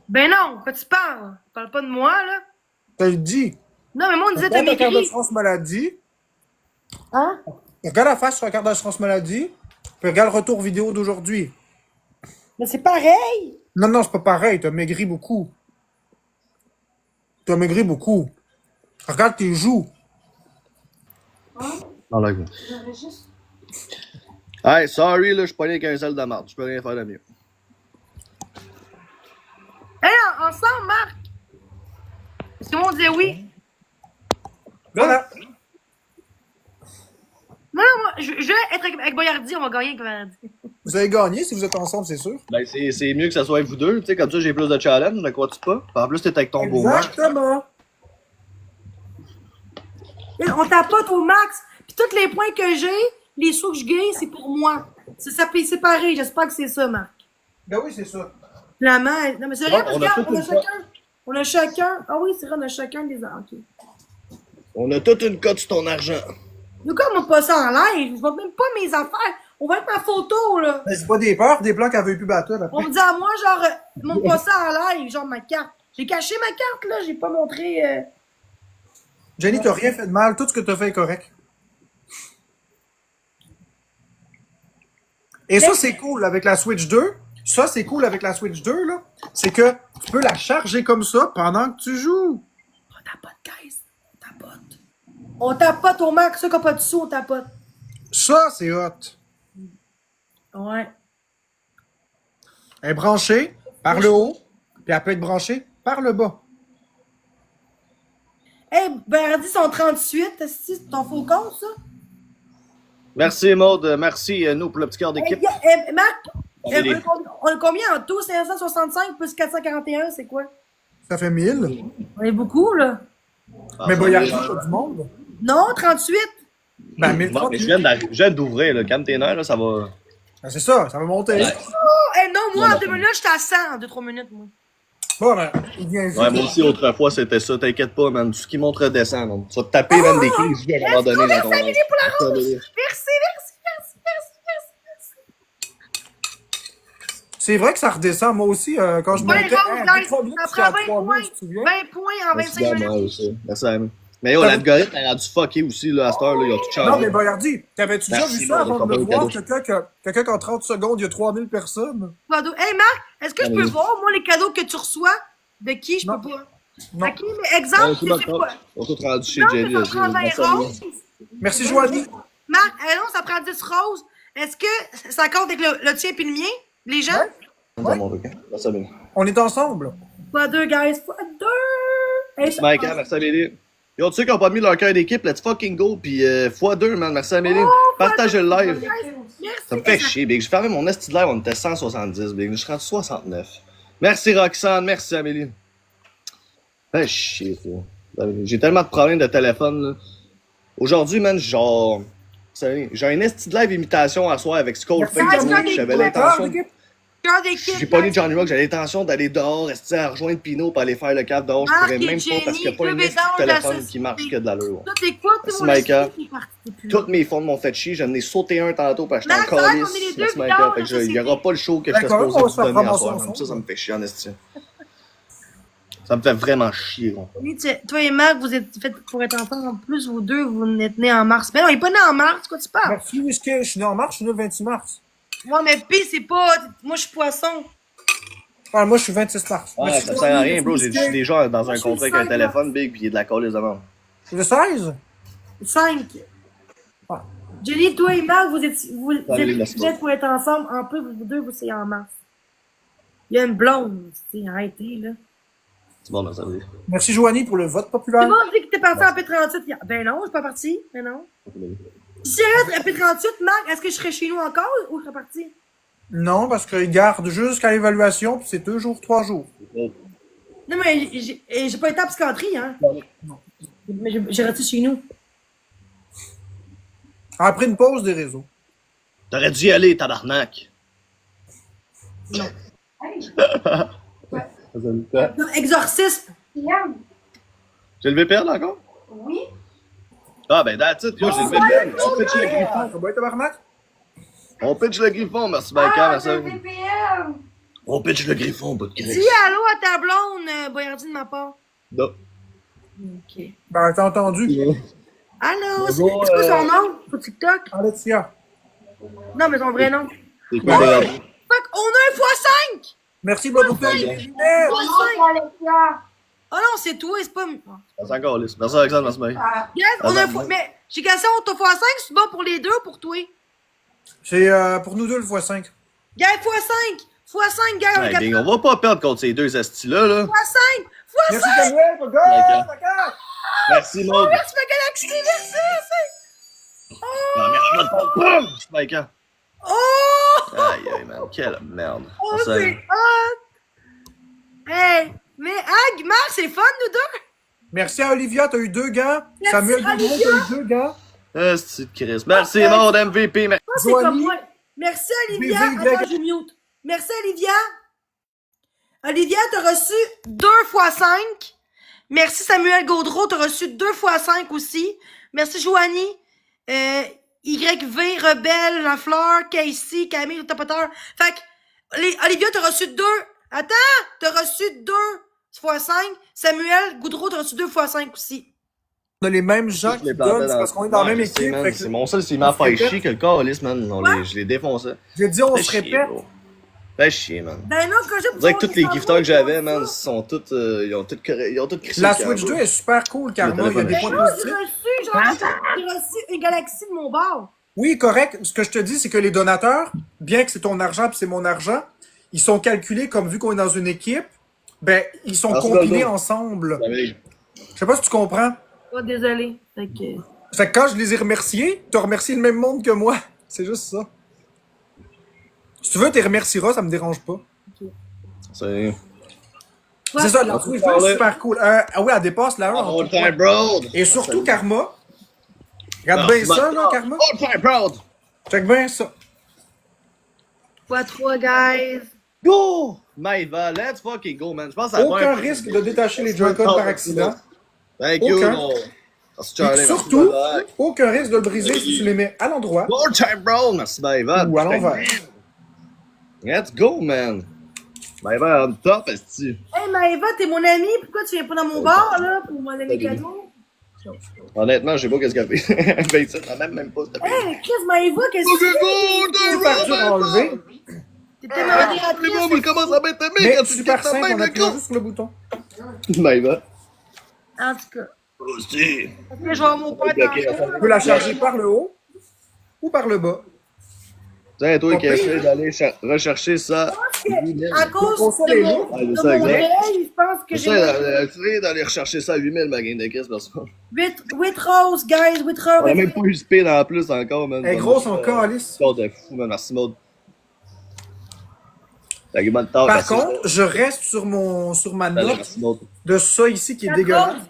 Ben non, quand tu parles. Tu parles pas de moi, là. T'as le dit. Non, mais moi, on disait t'as Regarde la carte maigri. d'assurance maladie. Hein? Regarde la face sur la carte d'assurance maladie. Puis regarde le retour vidéo d'aujourd'hui. Mais c'est pareil. Non, non, c'est pas pareil. T'as maigri beaucoup. T'as maigri beaucoup. Regarde tes joues. Non, là, hey, sorry, là, je suis pas avec un sel de marde. Je peux rien faire de mieux. Hey, ensemble, Marc. Est-ce que moi, on disait oui? Voilà. Non, non, moi, je vais être avec Boyardi, on va gagner avec Boyardi. Vous avez gagné si vous êtes ensemble, c'est sûr. Ben, c'est mieux que ça soit avec vous deux, tu sais, comme ça j'ai plus de challenge, ne crois-tu pas? Puis en plus, t'es avec ton beau Marc. Exactement. On tapote au max. Puis tous les points que j'ai, les sous que je gagne, c'est pour moi. Ça paye séparé. J'espère que c'est ça, Marc. Ben oui, c'est ça. La main. Non, mais c'est vrai, Ouais, parce on a que tout on a une chacun. On a chacun. Ah oui, c'est vrai, on a chacun des. Ok. On a toute une cote sur ton argent. Nous, comme on pas ça en live, je vois même pas mes affaires. On va être ma photo, là. Mais c'est pas des peurs, des plans qu'elle veut plus battre, là. On me dit à moi, genre, montre pas ça en live, genre ma carte. J'ai caché ma carte, là. J'ai pas montré. Jenny, t'as rien fait de mal. Tout ce que t'as fait est correct. Et ça, c'est cool avec la Switch 2. Ça, c'est cool avec la Switch 2, là. C'est que tu peux la charger comme ça pendant que tu joues. On tapote, guys. On tapote. On tapote au max, ceux qui n'ont pas de sous, on tapote. Ça, c'est hot. Ouais. Elle est branchée par le haut, puis elle peut être branchée par le bas. Hey, Berdi, son 38, c'est ton faux compte, ça? Merci Maud, merci nous pour le petit cœur d'équipe. Hey, Marc, Allez. on est combien en tout? 565 plus 441, c'est quoi? Ça fait 1000. On est beaucoup, là. Mais bon, il y a pas du monde. Non, 38. Ben, Bon, 1030. mais je viens d'ouvrir, là, calme tes nerfs, là, ça va. Ben, c'est ça va monter. Ouais. Oh, hey, non, moi, Non, en 2 minutes, j'étais à 100 en 2-3 minutes, moi. Bon, ben, il vient juste. Ouais, moi aussi, autrefois, c'était ça, t'inquiète pas, man. Tout ce qui monte redescend, man. Tu vas te taper même des crises à un moment donné dans ton Merci, Amélie, pour la rose. Merci. Merci. C'est vrai que ça redescend. Moi aussi, quand je Ben, montais. rose, Hey, guys, 3 minutes, ça j'étais à prend 20 3000, points. tu te souviens? 20 points en Merci 25 à moi minutes. aussi. Merci à moi. Mais yo, l'algorithme a rendu fucké aussi, là, à cette heure, là. Ils ont tout changé. Non, mais Boyardi, t'avais-tu déjà Merci, vu ça bon, avant de on me va voir? cadeau. Quelqu'un qu'en 30 secondes, il y a 3000 personnes? Hey, Marc, est-ce que je peux Allez. voir, moi, les cadeaux que tu reçois? De qui? Je Non. peux pas. Non. Ok, mais exemple, On c'est quoi? a tout rendu chez Non, Jenny mais aussi. ça prend 20 Merci à vous. roses. Merci, Joanie. Marc, non, ça prend 10 roses. Est-ce que ça compte avec le tien et le mien? Les gens? Ouais. Dans mon truc, hein. Merci à vous. On est ensemble. Fois 2, guys. Fois 2. Merci Mike, hein, merci Amélie. Yo, tu sais qu'ils ont pas mis leur cœur d'équipe, let's fucking go, pis x2, man, merci Amélie. Partagez le live. Merci. Ça me fait chier, Big. J'ai fermé mon esti de live, on était 170, Big. Je suis rendu 69. Merci Roxane, merci Amélie. Fait chier, ça. J'ai tellement de problèmes de téléphone, là. Aujourd'hui, man, genre. J'ai un esti de live imitation à soir avec Skullface. Merci, moi, J'avais l'intention. Cœur d'équipe. J'ai pas né Johnny Rock, j'avais l'intention d'aller dehors, rester à rejoindre Pino pour aller faire le cap dehors. Je Marc pourrais et même pas parce qu'il n'y a pas Jenny, un esti de Club téléphone Édouard qui marche de que de l'allure. Tout écoute, Merci, mon Maïka. esprit est parti depuis. Toutes mes fonds m'ont fait chier, j'en ai sauté un tantôt parce que j'étais en Max, on est les calice. deux Merci bidons, Micah. Fait là, que ça, il y c'est aura pas le show que j'étais D'accord, on supposé va vous se faire donner à ramasser soir. ensemble. Ça me fait chier en esti. Ça me fait vraiment chier, gros. Oui, toi et Marc, vous êtes faits pour être ensemble. En plus, vous deux, vous êtes nés en mars. Mais non, il est pas né en mars, quoi tu parles? Merci, Whisky. Je suis né en mars, je suis né le 26 mars. Moi, mais P, c'est pas. Moi, je suis poisson. Ah, moi, je suis 26 mars. Ouais, Merci, ça sert à rien, bro. Whisky. Je suis déjà dans Moi, un je suis contrat avec un 5, téléphone big pis il y a de la colle les amants. C'est le 16? 5. Ah. Jenny, toi et Marc, vous êtes merci faits pour être ensemble. En plus, vous deux, vous c'est en mars. Il y a une blonde. C'est arrêtez, là. C'est bon, merci à vous. Merci, Joanie, pour le vote Tout populaire. le monde dit que t'es parti en P38 hier. Ben non, je suis pas parti. Ben non. Si j'arrête à P38, Marc, est-ce que je serais chez nous encore ou je serais parti? Non, parce qu'ils gardent jusqu'à l'évaluation, puis c'est 2 jours, 3 jours. Non, mais j'ai pas été en psychiatrie, hein. Non. Mais j'ai resté chez nous. Après une pause des réseaux. T'aurais dû y aller, tabarnak. Non. J'ai Non, exorcisme. le VPN encore? Oui. Ah, ben, that's it, yo, j'ai le VPN. On pitch le griffon. Ça va être tabarnak? On pitch le griffon, merci, Baïka, merci. le VPN. On pitch le griffon, bout de Dis Chris. allô à ta blonde, Boyardi de ma part. Non. Ok. Ben, t'as entendu. Allô, c'est Bonjour, quoi son nom sur TikTok? Alexia. Non, mais son vrai nom. C'est quoi, Boyardi? Fuck, on a un x5! Merci, Bobo. Alexia. Oh non, c'est toi, c'est pas. Merci encore, Lys. Merci, Alexandre, merci, Mike. Yes, on a un bon. Mais j'ai cassé on t'a x5, c'est bon pour les deux ou pour toi? C'est pour nous deux le x5. Gars, x5! x5, gars, on est Ouais, capable. gang, on va pas perdre contre ces deux astis-là, là. x5! x5! Merci, Samuel. Go, Merci, Maud. Merci, ma galaxie, merci! Ah, merci, Maud. Merci, Baïka. Oh! Aïe, aïe, man. Quelle merde. Oh, Ça, c'est hot! Hey! Mais, Marc, c'est fun, nous deux! Merci à Olivia, t'as eu 2 gars. Merci, Samuel Boudreau, Olivia. t'as eu 2 gars. Asti de Chris. Merci, Maud, MVP. Merci. Ça, c'est comme Joanie. moi. Merci, Olivia. BV, Attends, je mute. Merci, Olivia. Olivia, t'as reçu 2 x 5. Merci, Samuel Gaudreau, t'as reçu 2 x 5 aussi. Merci, Joanie. YV, Rebelle, Jean-Fleur, Casey, Camille, le tapoteur. Fait que, Olivia, t'as reçu 2. Attends! T'as reçu 2 x 5. Samuel Gaudreau, t'as reçu 2 x 5 aussi. On a les mêmes gens Je qui les plantais donnent, c'est parce qu'on est dans la même Ouais, je sais, équipe. man. Fait que C'est mon seul, c'est m'a fait chier que le calice, man. Je les défonçais. j'ai dit, on Fait se chier, répète. bro. Fait chier, man. Ben non, quand j'ai On dirait que tous les gifters que j'avais, man, sont tous, ils ont tous crissé La le Switch câble. 2 est super cool, Karma. Il y a des Ben points non, positifs. j'ai reçu une galaxie de mon bord. Oui, correct. Ce que je te dis, c'est que les donateurs, bien que c'est ton argent puis c'est mon argent, ils sont calculés comme vu qu'on est dans une équipe, ben, ils sont Merci, compilés Goldo. ensemble. Avec- Je sais pas si tu comprends. Oh, désolé. Fait que... Fait que quand je les ai remerciés, t'as remercié le même monde que moi. C'est juste ça. Si tu veux, t'es remercieras, ça me dérange pas. C'est. C'est ça, la Switch 2 est super cool. Ah oui, elle dépasse la 1. Old time bro! Et surtout, Karma. Regarde Non, bien c'est ça, bon. là, Karma. Old time bro! Check bien ça. x3, guys. Go! Maïva, let's fucking go, man. Je pense que ça va Aucun être- risque de détacher les Joy-Con par accident. Thank you, Aucun. no. Merci, Et Charlie. surtout, merci, bye-bye. aucun risque de le briser si tu les mets à l'endroit Old time bro! Merci, Maïva. ou à l'envers. Let's go, man. Maïva on top, esti. Hey, Maëva, t'es mon amie. Pourquoi tu viens pas dans mon bar, là, pour m'en donner cadeau? Honnêtement, je sais pas qu'est-ce qu'elle fait. Ben, ça, même pas, s'il te plaît. Hey, Chris, Maëva, qu'est-ce que tu Super dur à enlever, fais? T'es tellement C'est bon, admiratrice. mais comment ça m'est aimé mais quand tu super quittes ta simple, main, on le appuie gars? juste sur le bouton. Maïva. En tout cas. Aussi. Parce que je vais avoir mon père Ok, dans Tu peux la charger par le haut ou par le bas. Tiens, toi Pas qui pire. essaies d'aller rechercher ça. À cause console de est mon, lourde. Ah, c'est de ça, mon exact. réveil, je pense que j'ai Essaye d'aller rechercher ça à 8000, ma game de Chris, personne. 8 roses, guys, 8 roses. On a même pas eu speed en plus encore, man. Elle est grosse en calice. Oh, t'es fou, man. Merci, Maud. T'as eu bonne tard, Par merci, contre, Maud. je reste sur ma Allez, note merci, Maud. de ça ici qui est Quatre dégueulasse roses.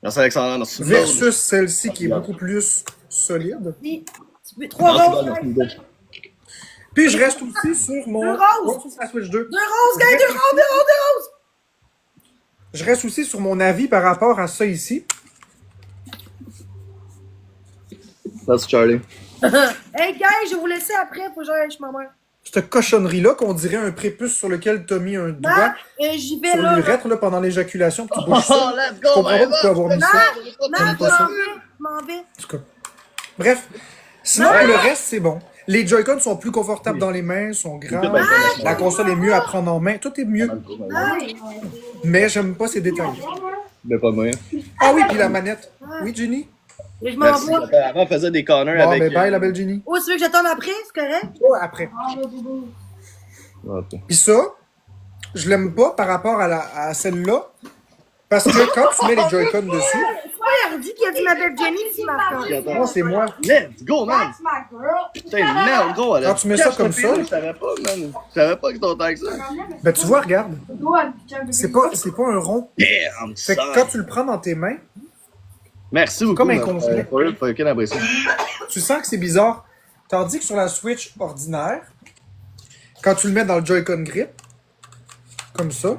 Merci, Alexandre. Merci, Maud. versus celle-ci qui est beaucoup plus solide. Puis, 3 Merci, roses, Maud, guys. merci, Maud. Puis je reste aussi sur mon... Deux roses. Oh, sur la Switch 2. 2 roses, guys, 2 roses, 2 roses, 2 roses. Je reste aussi sur mon avis par rapport à ça ici. Merci, Charlie. Hey, guys, je vais vous laisser après, faut que j'aille chez ma mère. Cette cochonnerie-là qu'on dirait un prépuce sur lequel t'as mis un doigt Marc, j'y vais sur là. l'urètre là, pendant l'éjaculation puis tu bouges Oh, ça. let's Je go, comprends pas Maëva. pourquoi avoir mis ça. Marc, J'aime je pas ça. m'en vais. En tout cas. Bref. Sinon, Non. le reste, c'est bon. Les Joy-Con sont plus confortables dans les mains, sont grands. bien, La console est mieux à prendre en main. Tout est mieux. Mais j'aime pas ces détails. Mais pas moyen. Ah oui, puis la manette. Oui, Ginny? Et je m'en Merci. vais. Avant, on faisait des corners Bon, avec. ben bye, la belle Ginny. Oh, tu veux que j'attende après, c'est correct? Oh, après. Ok. Puis ça, je l'aime pas par rapport à celle-là. Parce que quand tu mets les Joy-Con dessus, C'est pas Hardy qui a dit ma belle Jenny, c'est Marc. moi, c'est moi. Let's go, man! That's my girl. Putain, merde, gros, elle a Quand tu mets ça comme ça, Je savais pas, man. Je savais pas que c'était autant que ça. Ben, tu vois, regarde. Go and jump C'est pas un rond. Damn, Fait que son. quand tu le prends dans tes mains, Merci beaucoup. comme un man. congelé. Pour eux, fucking apprécié. tu sens que c'est bizarre. Tandis que sur la Switch ordinaire, Quand tu le mets dans le Joy-Con grip, comme ça.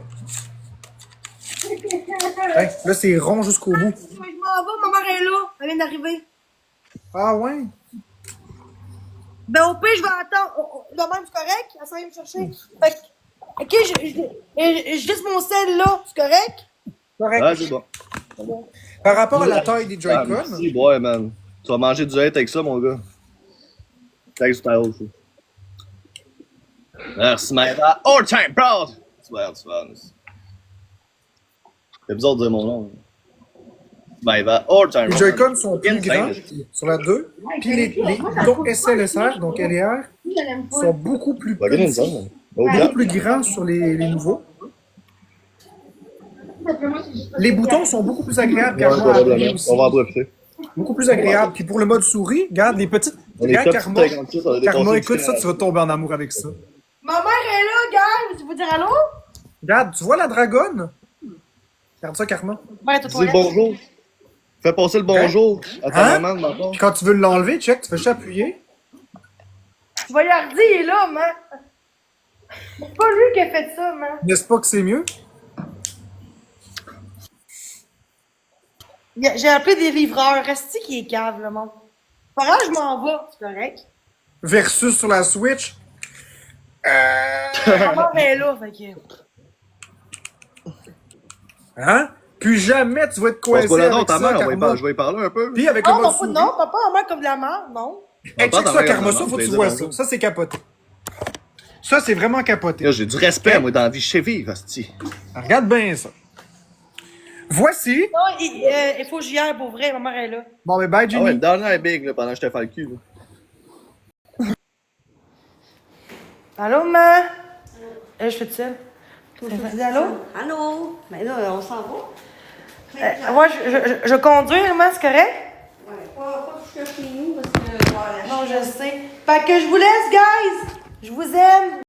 Hey, là, c'est rond jusqu'au bout. Je m'en vais, ma mère est là. Elle vient d'arriver. Ah ouais? Ben, au pire, je vais attendre. De même, c'est correct? Elle s'en vient me chercher. Fait que, ok, je laisse mon sel là. C'est correct? Correct. Ah, c'est bon. Par rapport à la taille des Ah, Joy-Con, merci, ouais, man. Tu vas manger du hate avec ça, mon gars. Thanks, style aussi. Merci, Maëva. All time proud! Tu vas C'est bizarre de dire mon nom. Maëva, all time les proud. Joy-Con sont plus Insane. grands sur la 2. Puis les boutons SLSR, donc LR, sont beaucoup plus Va gagner une petits, zone. beaucoup plus grands sur les nouveaux. Les boutons sont beaucoup plus agréables qu'avant à appuyer aussi. On va en profiter. Beaucoup plus agréable. Puis pour le mode souris, regarde les petites. On est Regarde top Karma. 56, on a des Karma, conseils écoute ça, différents. tu vas tomber en amour avec ça. Ma mère est là, gars. Tu veux dire allô? Regarde, tu vois la dragonne? Regarde ça, Karma. Ben, toi, Dis le bonjour. Fais passer le bonjour à ta Hein? maman de ma part. Puis quand tu veux l'enlever, check, tu fais juste appuyer. Tu vas y hardi, il est là, man. C'est pas lui qui a fait ça, man. N'est-ce pas que c'est mieux? J'ai appelé des livreurs. Reste-tu qui est cave, le monde? Par là, je m'en vais. C'est correct. Versus sur la Switch. Ma mère est là, fait que. Hein? Puis jamais tu vas être Passe coincé pas là, non, avec ta ça, mère, Karma. je vais y parler un peu. Puis avec le Non, mode papa, souris. non, papa, maman comme de la merde, non. Hey, Pas check ta ça, mère, Karma, ta ça, maman, faut que tu plaisir, vois mon ça. gars. Ça, c'est capoté. Ça, c'est vraiment capoté. Là, j'ai du respect, moi, dans la vie. Je sais vivre, asti. Regarde bien ça. Voici. Non, il faut que j'y aille pour vrai, ma mère est là. Bon, mais bye, Ah Jenny. ouais, le dernier est big, là, pendant que je te fais le cul, là. Allô, maman? Je fais de seul. Dis allô? Allô? Mais là, on s'en va. Ouais, je conduis, maman, c'est correct? Ouais, pas jusqu'à chez nous parce que. Non, je sais. Fait que je vous laisse, guys! Je vous aime!